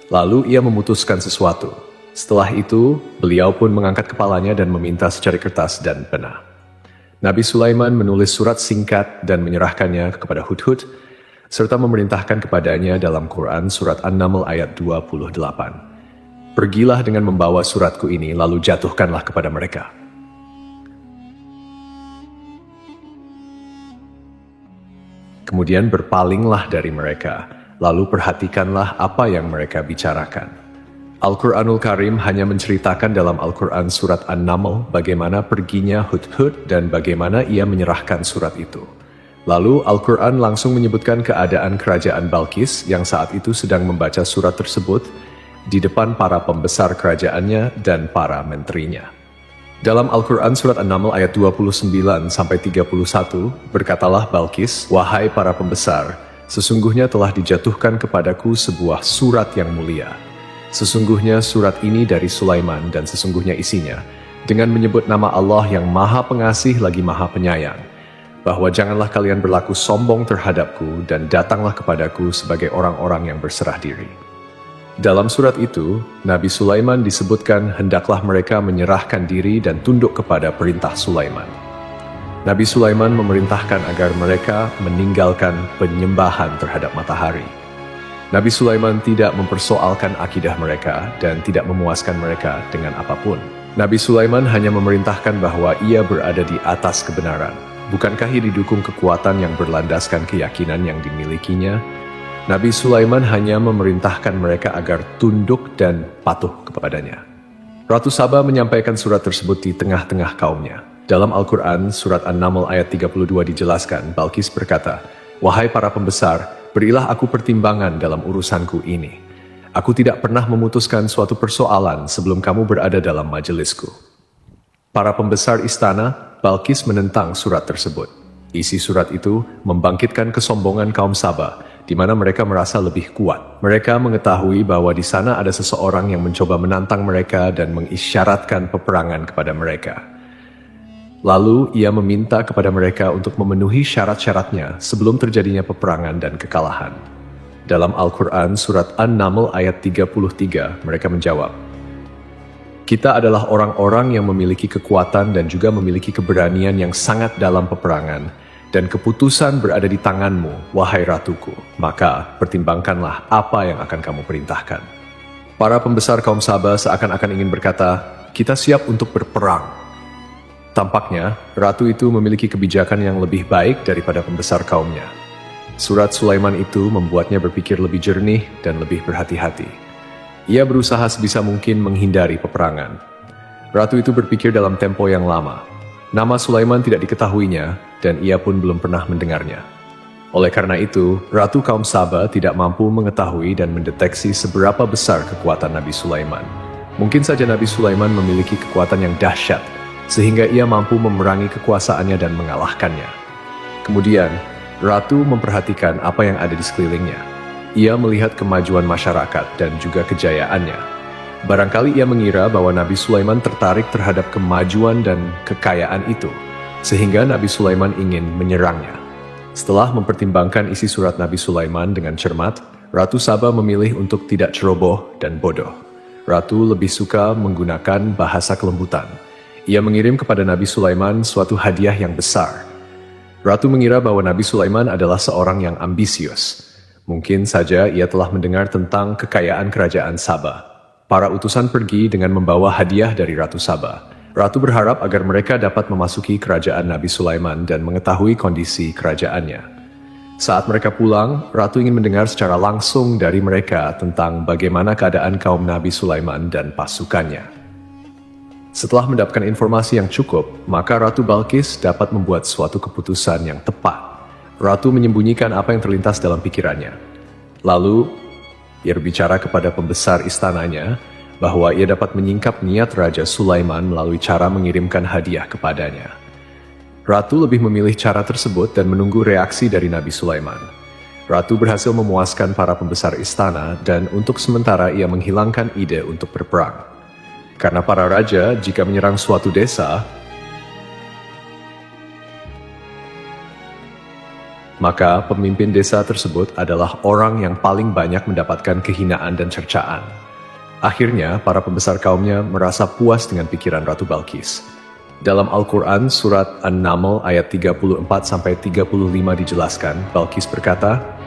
Lalu ia memutuskan sesuatu. Setelah itu, beliau pun mengangkat kepalanya dan meminta secari kertas dan pena. Nabi Sulaiman menulis surat singkat dan menyerahkannya kepada hudhud, serta memerintahkan kepadanya dalam Quran surat An-Naml ayat 28. "Pergilah dengan membawa suratku ini, lalu jatuhkanlah kepada mereka." Kemudian berpalinglah dari mereka, lalu perhatikanlah apa yang mereka bicarakan. Al-Quranul Karim hanya menceritakan dalam Al-Quran surat An-Naml bagaimana perginya hudhud dan bagaimana ia menyerahkan surat itu. Lalu Al-Quran langsung menyebutkan keadaan kerajaan Balkis yang saat itu sedang membaca surat tersebut di depan para pembesar kerajaannya dan para menterinya. Dalam Al-Quran surat An-Naml ayat 29-31, berkatalah Balkis, "Wahai para pembesar, sesungguhnya telah dijatuhkan kepadaku sebuah surat yang mulia. Sesungguhnya surat ini dari Sulaiman dan sesungguhnya isinya, dengan menyebut nama Allah yang maha pengasih lagi maha penyayang, bahwa janganlah kalian berlaku sombong terhadapku dan datanglah kepadaku sebagai orang-orang yang berserah diri." Dalam surat itu, Nabi Sulaiman disebutkan hendaklah mereka menyerahkan diri dan tunduk kepada perintah Sulaiman. Nabi Sulaiman memerintahkan agar mereka meninggalkan penyembahan terhadap matahari. Nabi Sulaiman tidak mempersoalkan akidah mereka dan tidak memuaskan mereka dengan apapun. Nabi Sulaiman hanya memerintahkan bahwa ia berada di atas kebenaran. Bukankah ia didukung kekuatan yang berlandaskan keyakinan yang dimilikinya? Nabi Sulaiman hanya memerintahkan mereka agar tunduk dan patuh kepadanya. Ratu Saba menyampaikan surat tersebut di tengah-tengah kaumnya. Dalam Al-Quran, surat An-Naml ayat 32 dijelaskan, Balkis berkata, "Wahai para pembesar, berilah aku pertimbangan dalam urusanku ini. Aku tidak pernah memutuskan suatu persoalan sebelum kamu berada dalam majelisku." Para pembesar istana, Balkis menentang surat tersebut. Isi surat itu membangkitkan kesombongan kaum Saba, di mana mereka merasa lebih kuat. Mereka mengetahui bahwa di sana ada seseorang yang mencoba menantang mereka dan mengisyaratkan peperangan kepada mereka. Lalu ia meminta kepada mereka untuk memenuhi syarat-syaratnya sebelum terjadinya peperangan dan kekalahan. Dalam Al-Quran surat An-Naml ayat 33, mereka menjawab, "Kita adalah orang-orang yang memiliki kekuatan dan juga memiliki keberanian yang sangat dalam peperangan, dan keputusan berada di tanganmu, wahai ratuku. Maka pertimbangkanlah apa yang akan kamu perintahkan." Para pembesar kaum Saba seakan-akan ingin berkata, "Kita siap untuk berperang." Tampaknya, ratu itu memiliki kebijakan yang lebih baik daripada pembesar kaumnya. Surat Sulaiman itu membuatnya berpikir lebih jernih dan lebih berhati-hati. Ia berusaha sebisa mungkin menghindari peperangan. Ratu itu berpikir dalam tempo yang lama. Nama Sulaiman tidak diketahuinya, dan ia pun belum pernah mendengarnya. Oleh karena itu, Ratu kaum Saba tidak mampu mengetahui dan mendeteksi seberapa besar kekuatan Nabi Sulaiman. Mungkin saja Nabi Sulaiman memiliki kekuatan yang dahsyat, sehingga ia mampu memerangi kekuasaannya dan mengalahkannya. Kemudian, Ratu memperhatikan apa yang ada di sekelilingnya. Ia melihat kemajuan masyarakat dan juga kejayaannya. Barangkali ia mengira bahwa Nabi Sulaiman tertarik terhadap kemajuan dan kekayaan itu, sehingga Nabi Sulaiman ingin menyerangnya. Setelah mempertimbangkan isi surat Nabi Sulaiman dengan cermat, Ratu Saba memilih untuk tidak ceroboh dan bodoh. Ratu lebih suka menggunakan bahasa kelembutan. Ia mengirim kepada Nabi Sulaiman suatu hadiah yang besar. Ratu mengira bahwa Nabi Sulaiman adalah seorang yang ambisius. Mungkin saja ia telah mendengar tentang kekayaan kerajaan Saba. Para utusan pergi dengan membawa hadiah dari Ratu Saba. Ratu berharap agar mereka dapat memasuki kerajaan Nabi Sulaiman dan mengetahui kondisi kerajaannya. Saat mereka pulang, Ratu ingin mendengar secara langsung dari mereka tentang bagaimana keadaan kaum Nabi Sulaiman dan pasukannya. Setelah mendapatkan informasi yang cukup, maka Ratu Balkis dapat membuat suatu keputusan yang tepat. Ratu menyembunyikan apa yang terlintas dalam pikirannya. Lalu, ia berbicara kepada pembesar istananya bahwa ia dapat menyingkap niat Raja Sulaiman melalui cara mengirimkan hadiah kepadanya. Ratu lebih memilih cara tersebut dan menunggu reaksi dari Nabi Sulaiman. Ratu berhasil memuaskan para pembesar istana dan untuk sementara ia menghilangkan ide untuk berperang. Karena para raja, jika menyerang suatu desa, maka pemimpin desa tersebut adalah orang yang paling banyak mendapatkan kehinaan dan cercaan. Akhirnya, para pembesar kaumnya merasa puas dengan pikiran Ratu Balkis. Dalam Al-Quran, surat An-Naml ayat 34-35 dijelaskan, Balkis berkata,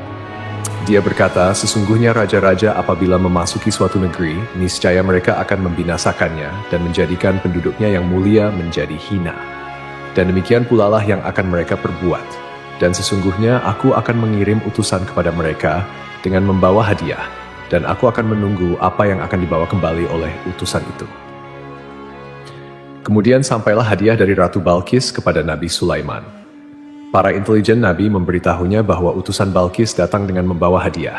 dia berkata, sesungguhnya raja-raja apabila memasuki suatu negeri, niscaya mereka akan membinasakannya dan menjadikan penduduknya yang mulia menjadi hina. Dan demikian pula lah yang akan mereka perbuat. Dan sesungguhnya aku akan mengirim utusan kepada mereka dengan membawa hadiah, dan aku akan menunggu apa yang akan dibawa kembali oleh utusan itu. Kemudian sampailah hadiah dari Ratu Balkis kepada Nabi Sulaiman. Para intelijen Nabi memberitahunya bahwa utusan Balkis datang dengan membawa hadiah.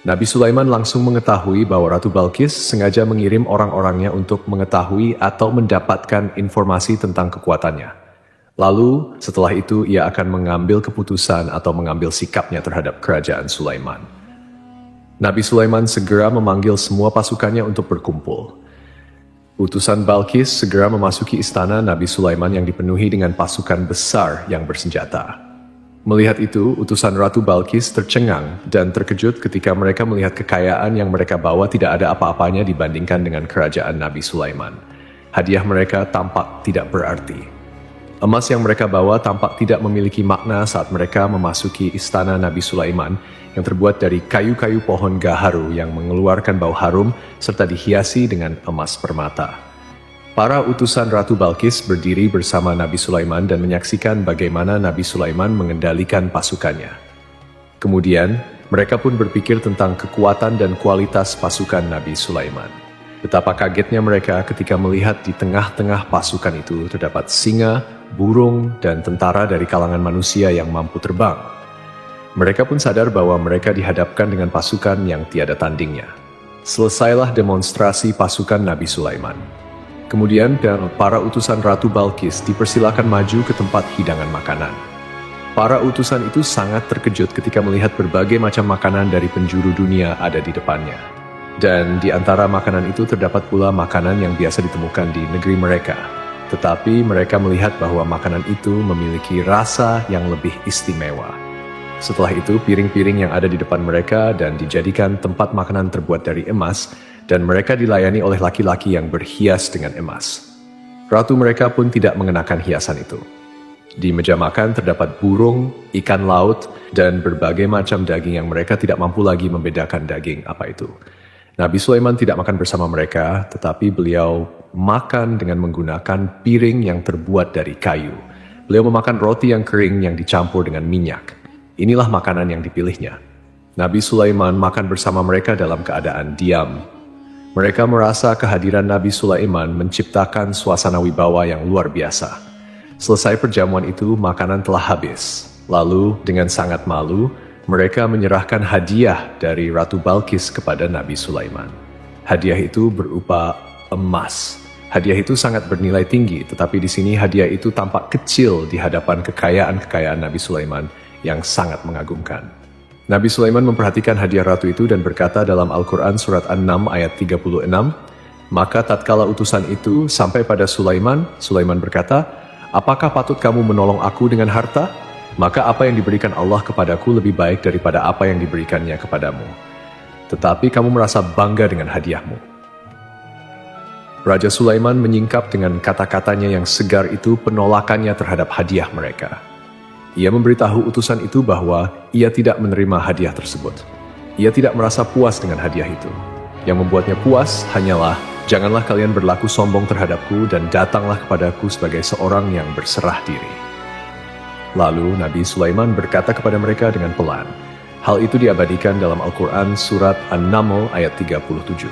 Nabi Sulaiman langsung mengetahui bahwa Ratu Balkis sengaja mengirim orang-orangnya untuk mengetahui atau mendapatkan informasi tentang kekuatannya. Lalu, setelah itu ia akan mengambil keputusan atau mengambil sikapnya terhadap kerajaan Sulaiman. Nabi Sulaiman segera memanggil semua pasukannya untuk berkumpul. Utusan Balkis segera memasuki istana Nabi Sulaiman yang dipenuhi dengan pasukan besar yang bersenjata. Melihat itu, utusan Ratu Balkis tercengang dan terkejut ketika mereka melihat kekayaan yang mereka bawa tidak ada apa-apanya dibandingkan dengan kerajaan Nabi Sulaiman. Hadiah mereka tampak tidak berarti. Emas yang mereka bawa tampak tidak memiliki makna saat mereka memasuki istana Nabi Sulaiman yang terbuat dari kayu-kayu pohon gaharu yang mengeluarkan bau harum serta dihiasi dengan emas permata. Para utusan Ratu Balkis berdiri bersama Nabi Sulaiman dan menyaksikan bagaimana Nabi Sulaiman mengendalikan pasukannya. Kemudian, mereka pun berpikir tentang kekuatan dan kualitas pasukan Nabi Sulaiman. Betapa kagetnya mereka ketika melihat di tengah-tengah pasukan itu terdapat singa, burung, dan tentara dari kalangan manusia yang mampu terbang. Mereka pun sadar bahwa mereka dihadapkan dengan pasukan yang tiada tandingnya. Selesailah demonstrasi pasukan Nabi Sulaiman. Kemudian para utusan Ratu Balkis dipersilakan maju ke tempat hidangan makanan. Para utusan itu sangat terkejut ketika melihat berbagai macam makanan dari penjuru dunia ada di depannya. Dan di antara makanan itu terdapat pula makanan yang biasa ditemukan di negeri mereka. Tetapi mereka melihat bahwa makanan itu memiliki rasa yang lebih istimewa. Setelah itu, piring-piring yang ada di depan mereka dan dijadikan tempat makanan terbuat dari emas, dan mereka dilayani oleh laki-laki yang berhias dengan emas. Ratu mereka pun tidak mengenakan hiasan itu. Di meja makan terdapat burung, ikan laut, dan berbagai macam daging yang mereka tidak mampu lagi membedakan daging apa itu. Nabi Sulaiman tidak makan bersama mereka, tetapi beliau makan dengan menggunakan piring yang terbuat dari kayu. Beliau memakan roti yang kering yang dicampur dengan minyak. Inilah makanan yang dipilihnya. Nabi Sulaiman makan bersama mereka dalam keadaan diam. Mereka merasa kehadiran Nabi Sulaiman menciptakan suasana wibawa yang luar biasa. Selesai perjamuan itu, makanan telah habis. Lalu, dengan sangat malu, mereka menyerahkan hadiah dari Ratu Balkis kepada Nabi Sulaiman. Hadiah itu berupa emas. Hadiah itu sangat bernilai tinggi, tetapi di sini hadiah itu tampak kecil di hadapan kekayaan-kekayaan Nabi Sulaiman yang sangat mengagumkan. Nabi Sulaiman memperhatikan hadiah ratu itu dan berkata dalam Al-Quran surat An-Naml ayat 36, maka tatkala utusan itu sampai pada Sulaiman, Sulaiman berkata, apakah patut kamu menolong aku dengan harta? Maka apa yang diberikan Allah kepadaku lebih baik daripada apa yang diberikannya kepadamu. Tetapi kamu merasa bangga dengan hadiahmu. Raja Sulaiman menyingkap dengan kata-katanya yang segar itu penolakannya terhadap hadiah mereka. Ia memberitahu utusan itu bahwa ia tidak menerima hadiah tersebut. Ia tidak merasa puas dengan hadiah itu. Yang membuatnya puas hanyalah, janganlah kalian berlaku sombong terhadapku dan datanglah kepadaku sebagai seorang yang berserah diri. Lalu Nabi Sulaiman berkata kepada mereka dengan pelan. Hal itu diabadikan dalam Al-Quran surat An-Naml ayat 37.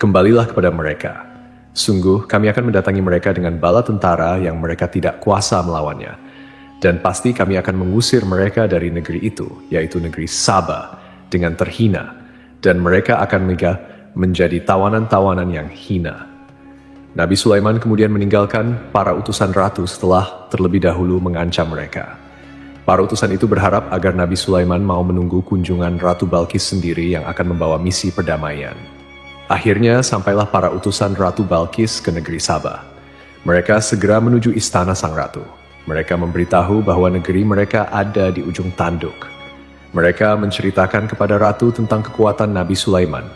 Kembalilah kepada mereka. Sungguh kami akan mendatangi mereka dengan bala tentara yang mereka tidak kuasa melawannya. Dan pasti kami akan mengusir mereka dari negeri itu, yaitu negeri Saba, dengan terhina. Dan mereka akan menjadi tawanan-tawanan yang hina. Nabi Sulaiman kemudian meninggalkan para utusan ratu setelah terlebih dahulu mengancam mereka. Para utusan itu berharap agar Nabi Sulaiman mau menunggu kunjungan Ratu Balkis sendiri yang akan membawa misi perdamaian. Akhirnya sampailah para utusan Ratu Balkis ke negeri Saba. Mereka segera menuju istana sang ratu. Mereka memberitahu bahwa negeri mereka ada di ujung tanduk. Mereka menceritakan kepada ratu tentang kekuatan Nabi Sulaiman,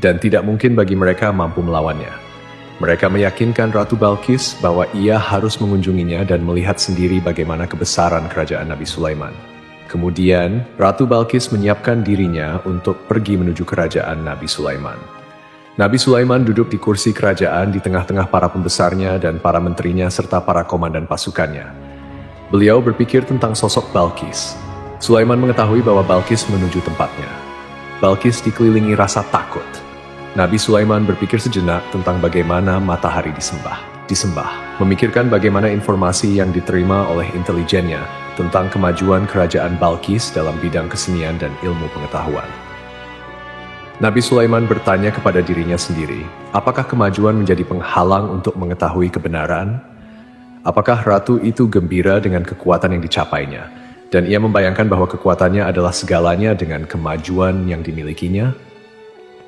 dan tidak mungkin bagi mereka mampu melawannya. Mereka meyakinkan Ratu Balkis bahwa ia harus mengunjunginya dan melihat sendiri bagaimana kebesaran kerajaan Nabi Sulaiman. Kemudian, Ratu Balkis menyiapkan dirinya untuk pergi menuju kerajaan Nabi Sulaiman. Nabi Sulaiman duduk di kursi kerajaan di tengah-tengah para pembesarnya dan para menterinya serta para komandan pasukannya. Beliau berpikir tentang sosok Balkis. Sulaiman mengetahui bahwa Balkis menuju tempatnya. Balkis dikelilingi rasa takut. Nabi Sulaiman berpikir sejenak tentang bagaimana matahari disembah, memikirkan bagaimana informasi yang diterima oleh intelijennya tentang kemajuan kerajaan Balkis dalam bidang kesenian dan ilmu pengetahuan. Nabi Sulaiman bertanya kepada dirinya sendiri, apakah kemajuan menjadi penghalang untuk mengetahui kebenaran? Apakah ratu itu gembira dengan kekuatan yang dicapainya? Dan ia membayangkan bahwa kekuatannya adalah segalanya dengan kemajuan yang dimilikinya?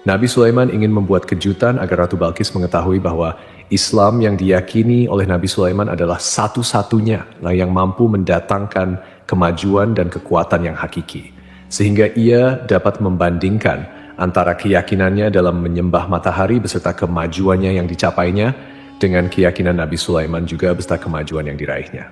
Nabi Sulaiman ingin membuat kejutan agar Ratu Balkis mengetahui bahwa Islam yang diyakini oleh Nabi Sulaiman adalah satu-satunya yang mampu mendatangkan kemajuan dan kekuatan yang hakiki. Sehingga ia dapat membandingkan antara keyakinannya dalam menyembah matahari beserta kemajuannya yang dicapainya dengan keyakinan Nabi Sulaiman juga beserta kemajuan yang diraihnya.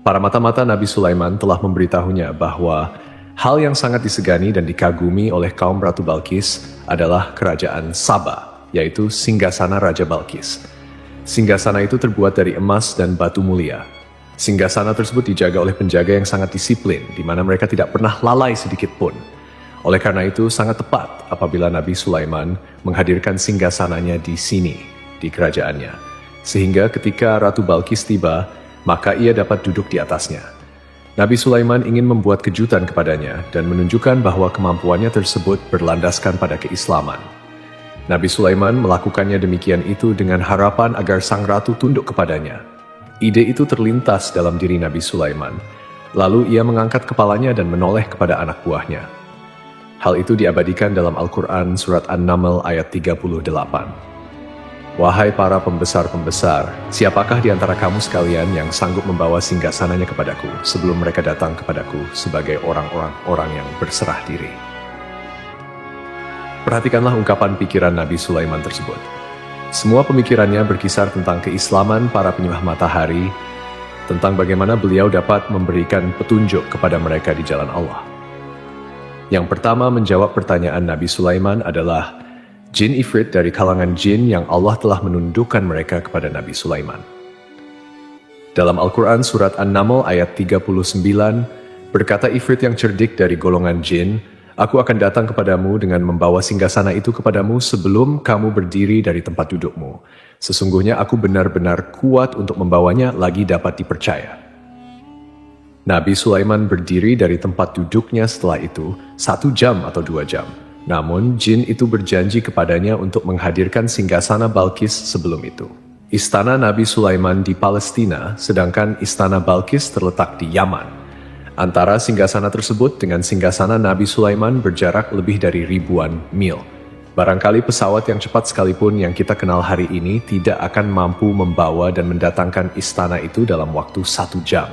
Para mata-mata Nabi Sulaiman telah memberitahunya bahwa hal yang sangat disegani dan dikagumi oleh kaum Ratu Balkis adalah kerajaan Saba, yaitu singgasana Raja Balkis. Singgasana itu terbuat dari emas dan batu mulia. Singgasana tersebut dijaga oleh penjaga yang sangat disiplin, di mana mereka tidak pernah lalai sedikit pun. Oleh karena itu sangat tepat apabila Nabi Sulaiman menghadirkan singgasananya di sini, di kerajaannya. Sehingga ketika Ratu Balkis tiba, maka ia dapat duduk di atasnya. Nabi Sulaiman ingin membuat kejutan kepadanya dan menunjukkan bahwa kemampuannya tersebut berlandaskan pada keislaman. Nabi Sulaiman melakukannya demikian itu dengan harapan agar sang ratu tunduk kepadanya. Ide itu terlintas dalam diri Nabi Sulaiman. Lalu ia mengangkat kepalanya dan menoleh kepada anak buahnya. Hal itu diabadikan dalam Al-Quran surat An-Naml ayat 38. Wahai para pembesar-pembesar, siapakah di antara kamu sekalian yang sanggup membawa singgasananya kepadaku sebelum mereka datang kepadaku sebagai orang yang berserah diri? Perhatikanlah ungkapan pikiran Nabi Sulaiman tersebut. Semua pemikirannya berkisar tentang keislaman para penyembah matahari, tentang bagaimana beliau dapat memberikan petunjuk kepada mereka di jalan Allah. Yang pertama menjawab pertanyaan Nabi Sulaiman adalah, Jin Ifrit dari kalangan jin yang Allah telah menundukkan mereka kepada Nabi Sulaiman. Dalam Al-Quran surat An-Naml ayat 39, berkata Ifrit yang cerdik dari golongan jin, "Aku akan datang kepadamu dengan membawa singgasana itu kepadamu sebelum kamu berdiri dari tempat dudukmu. Sesungguhnya aku benar-benar kuat untuk membawanya lagi dapat dipercaya." Nabi Sulaiman berdiri dari tempat duduknya setelah itu 1 jam atau 2 jam. Namun, jin itu berjanji kepadanya untuk menghadirkan singgasana Balkis sebelum itu. Istana Nabi Sulaiman di Palestina, sedangkan istana Balkis terletak di Yaman. Antara singgasana tersebut dengan singgasana Nabi Sulaiman berjarak lebih dari ribuan mil. Barangkali pesawat yang cepat sekalipun yang kita kenal hari ini tidak akan mampu membawa dan mendatangkan istana itu dalam waktu 1 jam.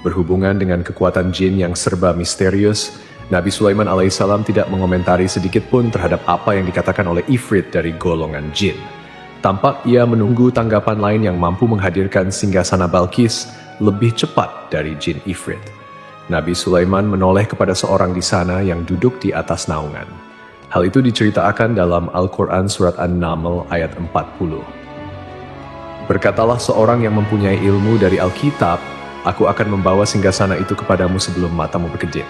Berhubungan dengan kekuatan jin yang serba misterius, Nabi Sulaiman alaihissalam tidak mengomentari sedikit pun terhadap apa yang dikatakan oleh Ifrit dari golongan jin. Tampak ia menunggu tanggapan lain yang mampu menghadirkan singgasana Balkis lebih cepat dari jin Ifrit. Nabi Sulaiman menoleh kepada seorang di sana yang duduk di atas naungan. Hal itu diceritakan dalam Al-Quran surat An-Naml ayat 40. Berkatalah seorang yang mempunyai ilmu dari Alkitab, "Aku akan membawa singgasana itu kepadamu sebelum matamu berkedip."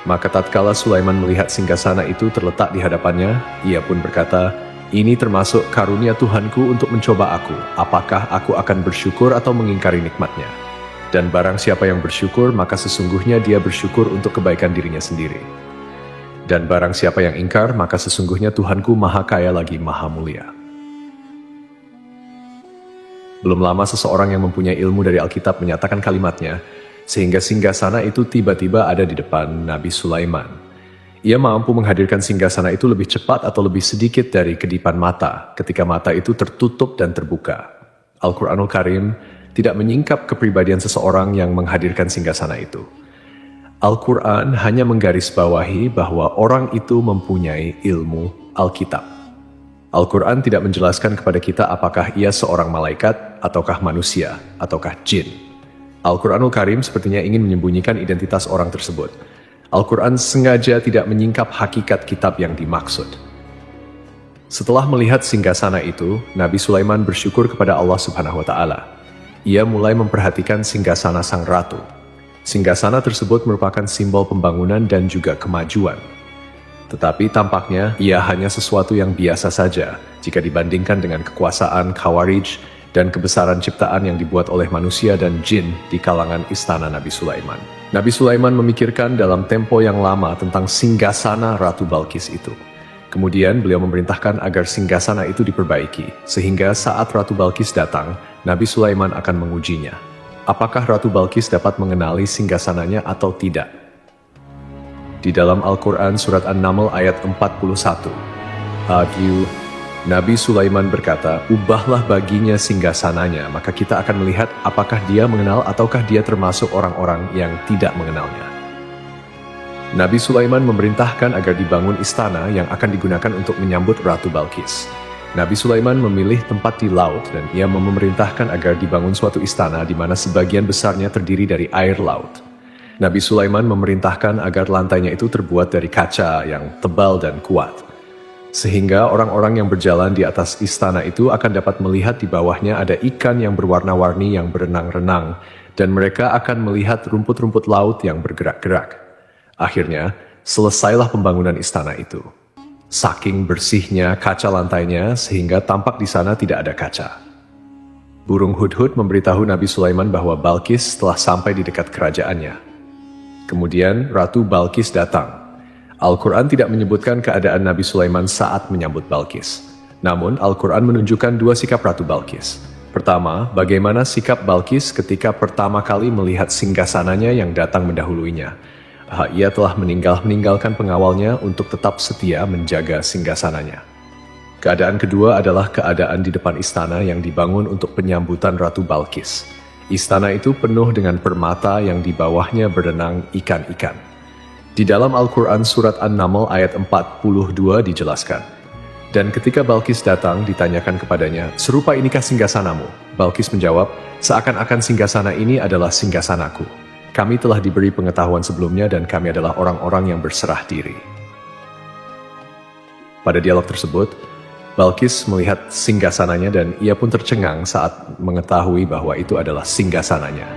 Maka tatkala Sulaiman melihat singgasana itu terletak di hadapannya, ia pun berkata, "Ini termasuk karunia Tuhanku untuk mencoba aku, apakah aku akan bersyukur atau mengingkari nikmatnya. Dan barang siapa yang bersyukur, maka sesungguhnya dia bersyukur untuk kebaikan dirinya sendiri. Dan barang siapa yang ingkar, maka sesungguhnya Tuhanku maha kaya lagi maha mulia." Belum lama seseorang yang mempunyai ilmu dari Alkitab menyatakan kalimatnya, sehingga singgasana itu tiba-tiba ada di depan Nabi Sulaiman. Ia mampu menghadirkan singgasana itu lebih cepat atau lebih sedikit dari kedipan mata, ketika mata itu tertutup dan terbuka. Al-Quranul Karim tidak menyingkap kepribadian seseorang yang menghadirkan singgasana itu. Al-Quran hanya menggarisbawahi bahwa orang itu mempunyai ilmu Alkitab. Al-Quran tidak menjelaskan kepada kita apakah ia seorang malaikat, ataukah manusia, ataukah jin. Al-Quranul Karim sepertinya ingin menyembunyikan identitas orang tersebut. Al-Quran sengaja tidak menyingkap hakikat kitab yang dimaksud. Setelah melihat singgasana itu, Nabi Sulaiman bersyukur kepada Allah Subhanahu wa Ta'ala. Ia mulai memperhatikan singgasana sang ratu. Singgasana tersebut merupakan simbol pembangunan dan juga kemajuan. Tetapi tampaknya ia hanya sesuatu yang biasa saja jika dibandingkan dengan kekuasaan Khawarij dan kebesaran ciptaan yang dibuat oleh manusia dan jin di kalangan istana Nabi Sulaiman. Nabi Sulaiman memikirkan dalam tempo yang lama tentang singgasana Ratu Balkis itu. Kemudian beliau memerintahkan agar singgasana itu diperbaiki, sehingga saat Ratu Balkis datang, Nabi Sulaiman akan mengujinya. Apakah Ratu Balkis dapat mengenali singgasananya atau tidak? Di dalam Al-Quran surat An-Naml ayat 41, Nabi Sulaiman berkata, "Ubahlah baginya singgasananya, maka kita akan melihat apakah dia mengenal ataukah dia termasuk orang-orang yang tidak mengenalnya." Nabi Sulaiman memerintahkan agar dibangun istana yang akan digunakan untuk menyambut Ratu Balkis. Nabi Sulaiman memilih tempat di laut dan ia memerintahkan agar dibangun suatu istana di mana sebagian besarnya terdiri dari air laut. Nabi Sulaiman memerintahkan agar lantainya itu terbuat dari kaca yang tebal dan kuat, sehingga orang-orang yang berjalan di atas istana itu akan dapat melihat di bawahnya ada ikan yang berwarna-warni yang berenang-renang, dan mereka akan melihat rumput-rumput laut yang bergerak-gerak. Akhirnya, selesailah pembangunan istana itu. Saking bersihnya kaca lantainya sehingga tampak di sana tidak ada kaca. Burung hudhud memberitahu Nabi Sulaiman bahwa Balkis telah sampai di dekat kerajaannya. Kemudian Ratu Balkis datang. Al-Quran tidak menyebutkan keadaan Nabi Sulaiman saat menyambut Balkis. Namun Al-Quran menunjukkan 2 sikap Ratu Balkis. Pertama, bagaimana sikap Balkis ketika pertama kali melihat singgasananya yang datang mendahuluinya. Ia telah meninggalkan pengawalnya untuk tetap setia menjaga singgasananya. Keadaan kedua adalah keadaan di depan istana yang dibangun untuk penyambutan Ratu Balkis. Istana itu penuh dengan permata yang di bawahnya berenang ikan-ikan. Di dalam Al-Quran surat An-Naml ayat 42 dijelaskan, Dan ketika Balkis datang, ditanyakan kepadanya, "Serupa inikah singgasanamu?" Balkis menjawab, "Seakan-akan singgasana ini adalah singgasanaku. Kami telah diberi pengetahuan sebelumnya dan kami adalah orang-orang yang berserah diri." Pada dialog tersebut, Balkis melihat singgasananya dan ia pun tercengang saat mengetahui bahwa itu adalah singgasananya.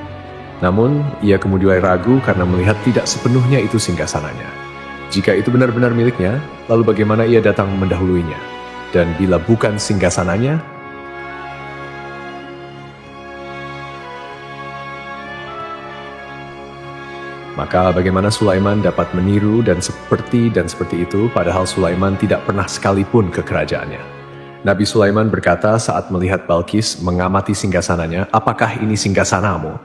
Namun, ia kemudian ragu karena melihat tidak sepenuhnya itu singgasananya. Jika itu benar-benar miliknya, lalu bagaimana ia datang mendahuluinya? Dan bila bukan singgasananya, maka bagaimana Sulaiman dapat meniru dan seperti itu, padahal Sulaiman tidak pernah sekalipun ke kerajaannya. Nabi Sulaiman berkata saat melihat Balkis mengamati singgasananya, "Apakah ini singgasanamu?"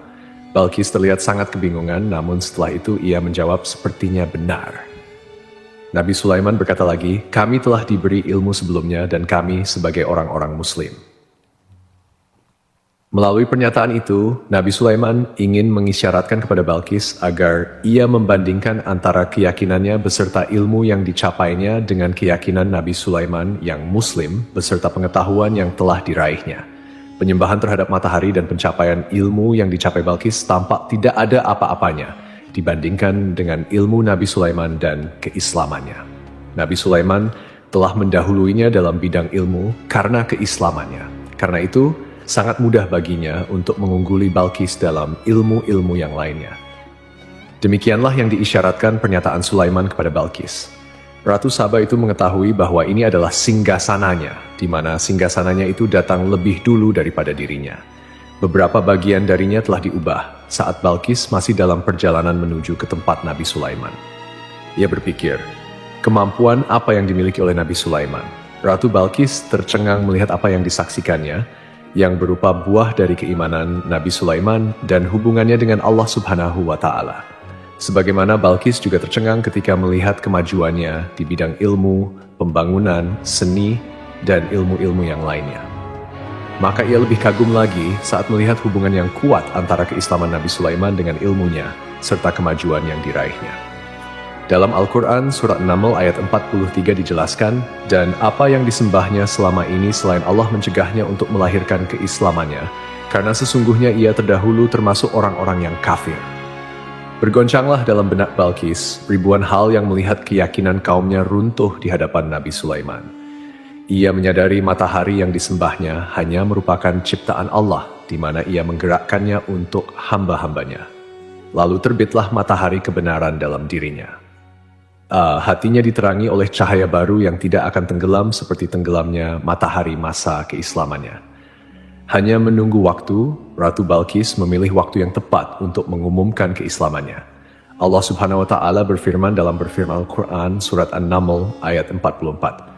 Balkis terlihat sangat kebingungan, namun setelah itu ia menjawab sepertinya benar. Nabi Sulaiman berkata lagi, "Kami telah diberi ilmu sebelumnya dan kami sebagai orang-orang Muslim." Melalui pernyataan itu, Nabi Sulaiman ingin mengisyaratkan kepada Balkis agar ia membandingkan antara keyakinannya beserta ilmu yang dicapainya dengan keyakinan Nabi Sulaiman yang Muslim beserta pengetahuan yang telah diraihnya. Penyembahan terhadap matahari dan pencapaian ilmu yang dicapai Balkis tampak tidak ada apa-apanya dibandingkan dengan ilmu Nabi Sulaiman dan keislamannya. Nabi Sulaiman telah mendahuluinya dalam bidang ilmu karena keislamannya. Karena itu, sangat mudah baginya untuk mengungguli Balkis dalam ilmu-ilmu yang lainnya. Demikianlah yang diisyaratkan pernyataan Sulaiman kepada Balkis. Ratu Saba itu mengetahui bahwa ini adalah singgasananya, di mana singgasananya itu datang lebih dulu daripada dirinya. Beberapa bagian darinya telah diubah saat Balkis masih dalam perjalanan menuju ke tempat Nabi Sulaiman. Ia berpikir, kemampuan apa yang dimiliki oleh Nabi Sulaiman? Ratu Balkis tercengang melihat apa yang disaksikannya, yang berupa buah dari keimanan Nabi Sulaiman dan hubungannya dengan Allah Subhanahu wa Ta'ala. Sebagaimana Balkis juga tercengang ketika melihat kemajuannya di bidang ilmu, pembangunan, seni, dan ilmu-ilmu yang lainnya. Maka ia lebih kagum lagi saat melihat hubungan yang kuat antara keislaman Nabi Sulaiman dengan ilmunya, serta kemajuan yang diraihnya. Dalam Al-Quran, surat Naml ayat 43 dijelaskan, "Dan apa yang disembahnya selama ini selain Allah mencegahnya untuk melahirkan keislamannya, karena sesungguhnya ia terdahulu termasuk orang-orang yang kafir." Bergoncanglah dalam benak Balkis, ribuan hal yang melihat keyakinan kaumnya runtuh di hadapan Nabi Sulaiman. Ia menyadari matahari yang disembahnya hanya merupakan ciptaan Allah, di mana ia menggerakkannya untuk hamba-hambanya. Lalu terbitlah matahari kebenaran dalam dirinya. Hatinya diterangi oleh cahaya baru yang tidak akan tenggelam seperti tenggelamnya matahari masa keislamannya. Hanya menunggu waktu, Ratu Balkis memilih waktu yang tepat untuk mengumumkan keislamannya. Allah Subhanahu wa Ta'ala berfirman dalam berfirman Al-Quran, surat An-Naml ayat 44.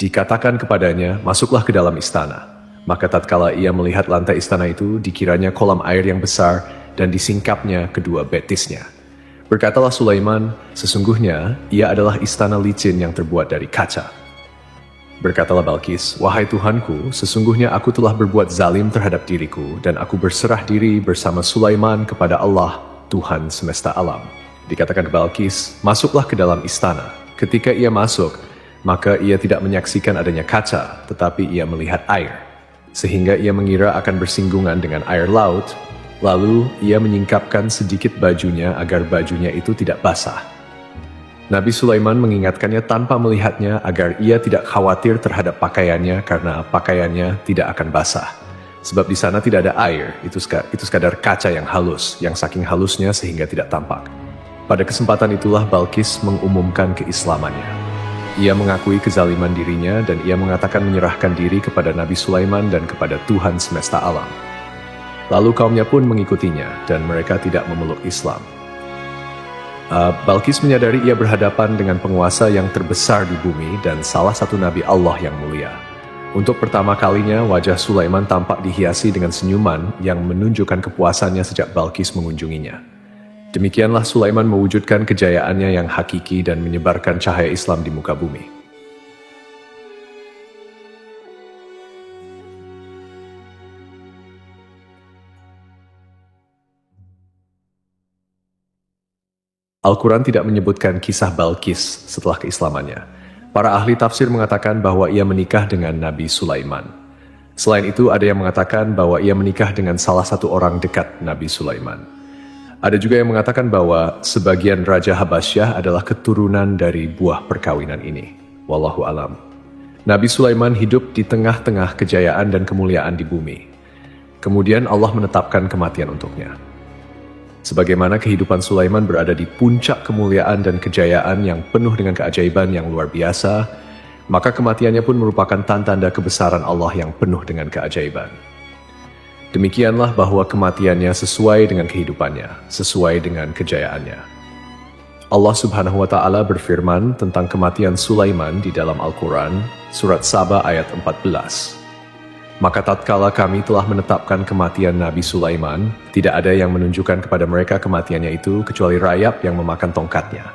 Dikatakan kepadanya, "Masuklah ke dalam istana." Maka tatkala ia melihat lantai istana itu, dikiranya kolam air yang besar dan disingkapnya kedua betisnya. Berkatalah Sulaiman, "Sesungguhnya ia adalah istana licin yang terbuat dari kaca." Berkatalah Balkis, "Wahai Tuhanku, sesungguhnya aku telah berbuat zalim terhadap diriku dan aku berserah diri bersama Sulaiman kepada Allah, Tuhan semesta alam." Dikatakan Balkis, "Masuklah ke dalam istana." Ketika ia masuk, maka ia tidak menyaksikan adanya kaca, tetapi ia melihat air. Sehingga ia mengira akan bersinggungan dengan air laut, lalu ia menyingkapkan sedikit bajunya agar bajunya itu tidak basah. Nabi Sulaiman mengingatkannya tanpa melihatnya agar ia tidak khawatir terhadap pakaiannya karena pakaiannya tidak akan basah. Sebab di sana tidak ada air, itu sekadar kaca yang halus, yang saking halusnya sehingga tidak tampak. Pada kesempatan itulah Balkis mengumumkan keislamannya. Ia mengakui kezaliman dirinya dan ia mengatakan menyerahkan diri kepada Nabi Sulaiman dan kepada Tuhan semesta alam. Lalu kaumnya pun mengikutinya dan mereka tidak memeluk Islam. Balkis menyadari ia berhadapan dengan penguasa yang terbesar di bumi dan salah satu Nabi Allah yang mulia. Untuk pertama kalinya wajah Sulaiman tampak dihiasi dengan senyuman yang menunjukkan kepuasannya sejak Balkis mengunjunginya. Demikianlah Sulaiman mewujudkan kejayaannya yang hakiki dan menyebarkan cahaya Islam di muka bumi. Al-Quran tidak menyebutkan kisah Balkis setelah keislamannya. Para ahli tafsir mengatakan bahwa ia menikah dengan Nabi Sulaiman. Selain itu, ada yang mengatakan bahwa ia menikah dengan salah satu orang dekat Nabi Sulaiman. Ada juga yang mengatakan bahwa sebagian Raja Habasyah adalah keturunan dari buah perkawinan ini. Wallahu alam. Nabi Sulaiman hidup di tengah-tengah kejayaan dan kemuliaan di bumi. Kemudian Allah menetapkan kematian untuknya. Sebagaimana kehidupan Sulaiman berada di puncak kemuliaan dan kejayaan yang penuh dengan keajaiban yang luar biasa, maka kematiannya pun merupakan tanda kebesaran Allah yang penuh dengan keajaiban. Demikianlah bahwa kematiannya sesuai dengan kehidupannya, sesuai dengan kejayaannya. Allah Subhanahu wa Ta'ala berfirman tentang kematian Sulaiman di dalam Al-Quran, Surat Saba ayat 14. Maka tatkala kami telah menetapkan kematian Nabi Sulaiman, tidak ada yang menunjukkan kepada mereka kematiannya itu kecuali rayap yang memakan tongkatnya.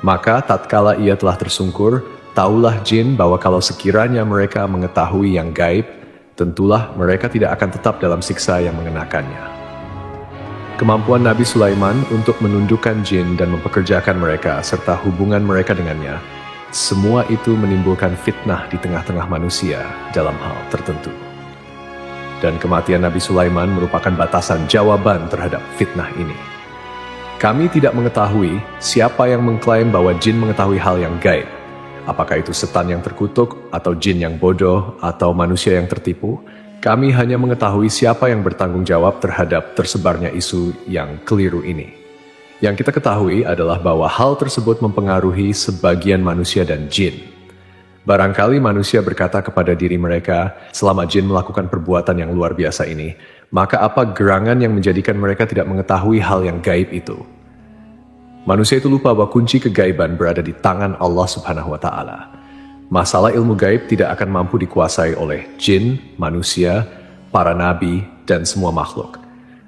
Maka tatkala ia telah tersungkur, taulah jin bahwa kalau sekiranya mereka mengetahui yang gaib, tentulah mereka tidak akan tetap dalam siksa yang mengenakannya. Kemampuan Nabi Sulaiman untuk menundukkan jin dan mempekerjakan mereka serta hubungan mereka dengannya, semua itu menimbulkan fitnah di tengah-tengah manusia dalam hal tertentu. Dan kematian Nabi Sulaiman merupakan batasan jawaban terhadap fitnah ini. Kami tidak mengetahui siapa yang mengklaim bahwa jin mengetahui hal yang gaib. Apakah itu setan yang terkutuk, atau jin yang bodoh, atau manusia yang tertipu? Kami hanya mengetahui siapa yang bertanggung jawab terhadap tersebarnya isu yang keliru ini. Yang kita ketahui adalah bahwa hal tersebut mempengaruhi sebagian manusia dan jin. Barangkali manusia berkata kepada diri mereka, selama jin melakukan perbuatan yang luar biasa ini, maka apa gerangan yang menjadikan mereka tidak mengetahui hal yang gaib itu? Manusia itu lupa bahwa kunci kegaiban berada di tangan Allah Subhanahu wa Ta'ala. Masalah ilmu gaib tidak akan mampu dikuasai oleh jin, manusia, para nabi, dan semua makhluk.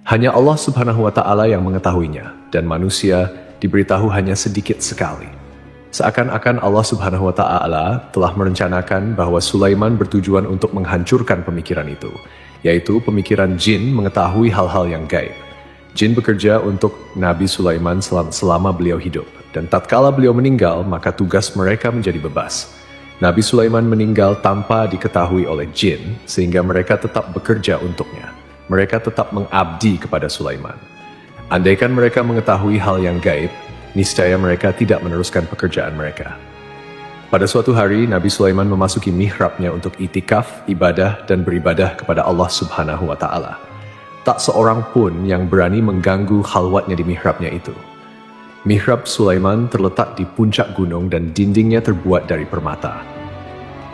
Hanya Allah Subhanahu wa Ta'ala yang mengetahuinya, dan manusia diberitahu hanya sedikit sekali. Seakan-akan Allah Subhanahu wa Ta'ala telah merencanakan bahwa Sulaiman bertujuan untuk menghancurkan pemikiran itu, yaitu pemikiran jin mengetahui hal-hal yang gaib. Jin bekerja untuk Nabi Sulaiman selama beliau hidup, dan tatkala beliau meninggal, maka tugas mereka menjadi bebas. Nabi Sulaiman meninggal tanpa diketahui oleh jin, sehingga mereka tetap bekerja untuknya. Mereka tetap mengabdi kepada Sulaiman. Andaikan mereka mengetahui hal yang gaib, niscaya mereka tidak meneruskan pekerjaan mereka. Pada suatu hari, Nabi Sulaiman memasuki mihrabnya untuk itikaf, ibadah, dan beribadah kepada Allah Subhanahu wa Ta'ala. Tak seorang pun yang berani mengganggu khalwatnya di mihrabnya itu. Mihrab Sulaiman terletak di puncak gunung dan dindingnya terbuat dari permata.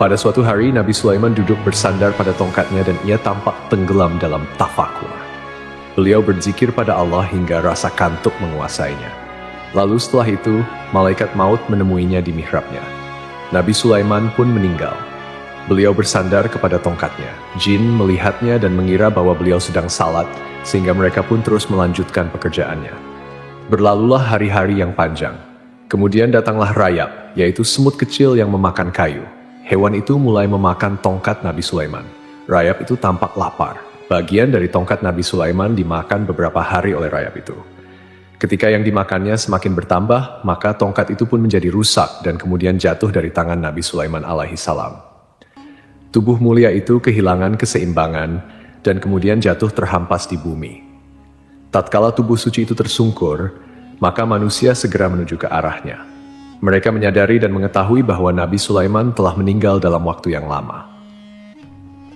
Pada suatu hari, Nabi Sulaiman duduk bersandar pada tongkatnya dan ia tampak tenggelam dalam tafakur. Beliau berzikir pada Allah hingga rasa kantuk menguasainya. Lalu setelah itu, malaikat maut menemuinya di mihrabnya. Nabi Sulaiman pun meninggal. Beliau bersandar kepada tongkatnya. Jin melihatnya dan mengira bahwa beliau sedang salat, sehingga mereka pun terus melanjutkan pekerjaannya. Berlalulah hari-hari yang panjang. Kemudian datanglah rayap, yaitu semut kecil yang memakan kayu. Hewan itu mulai memakan tongkat Nabi Sulaiman. Rayap itu tampak lapar. Bagian dari tongkat Nabi Sulaiman dimakan beberapa hari oleh rayap itu. Ketika yang dimakannya semakin bertambah, maka tongkat itu pun menjadi rusak dan kemudian jatuh dari tangan Nabi Sulaiman alaihi salam. Tubuh mulia itu kehilangan keseimbangan dan kemudian jatuh terhampas di bumi. Tatkala tubuh suci itu tersungkur, maka manusia segera menuju ke arahnya. Mereka menyadari dan mengetahui bahwa Nabi Sulaiman telah meninggal dalam waktu yang lama.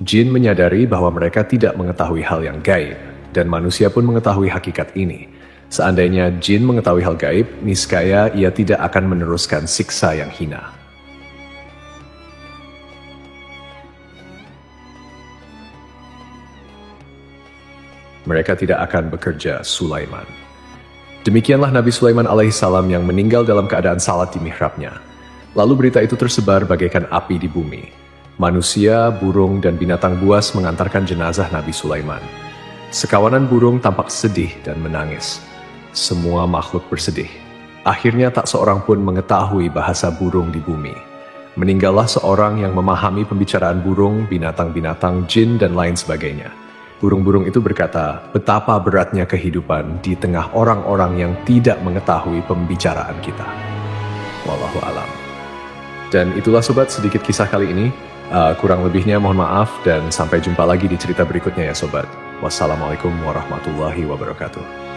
Jin menyadari bahwa mereka tidak mengetahui hal yang gaib, dan manusia pun mengetahui hakikat ini. Seandainya jin mengetahui hal gaib, niscaya ia tidak akan meneruskan siksa yang hina. Mereka tidak akan bekerja Sulaiman. Demikianlah Nabi Sulaiman alaihissalam yang meninggal dalam keadaan salat di mihrabnya. Lalu berita itu tersebar bagaikan api di bumi. Manusia, burung, dan binatang buas mengantarkan jenazah Nabi Sulaiman. Sekawanan burung tampak sedih dan menangis. Semua makhluk bersedih. Akhirnya tak seorang pun mengetahui bahasa burung di bumi. Meninggallah seorang yang memahami pembicaraan burung, binatang-binatang, jin, dan lain sebagainya. Burung-burung itu berkata, betapa beratnya kehidupan di tengah orang-orang yang tidak mengetahui pembicaraan kita. Wallahu alam. Dan itulah sobat sedikit kisah kali ini. Kurang lebihnya mohon maaf dan sampai jumpa lagi di cerita berikutnya ya sobat. Wassalamualaikum warahmatullahi wabarakatuh.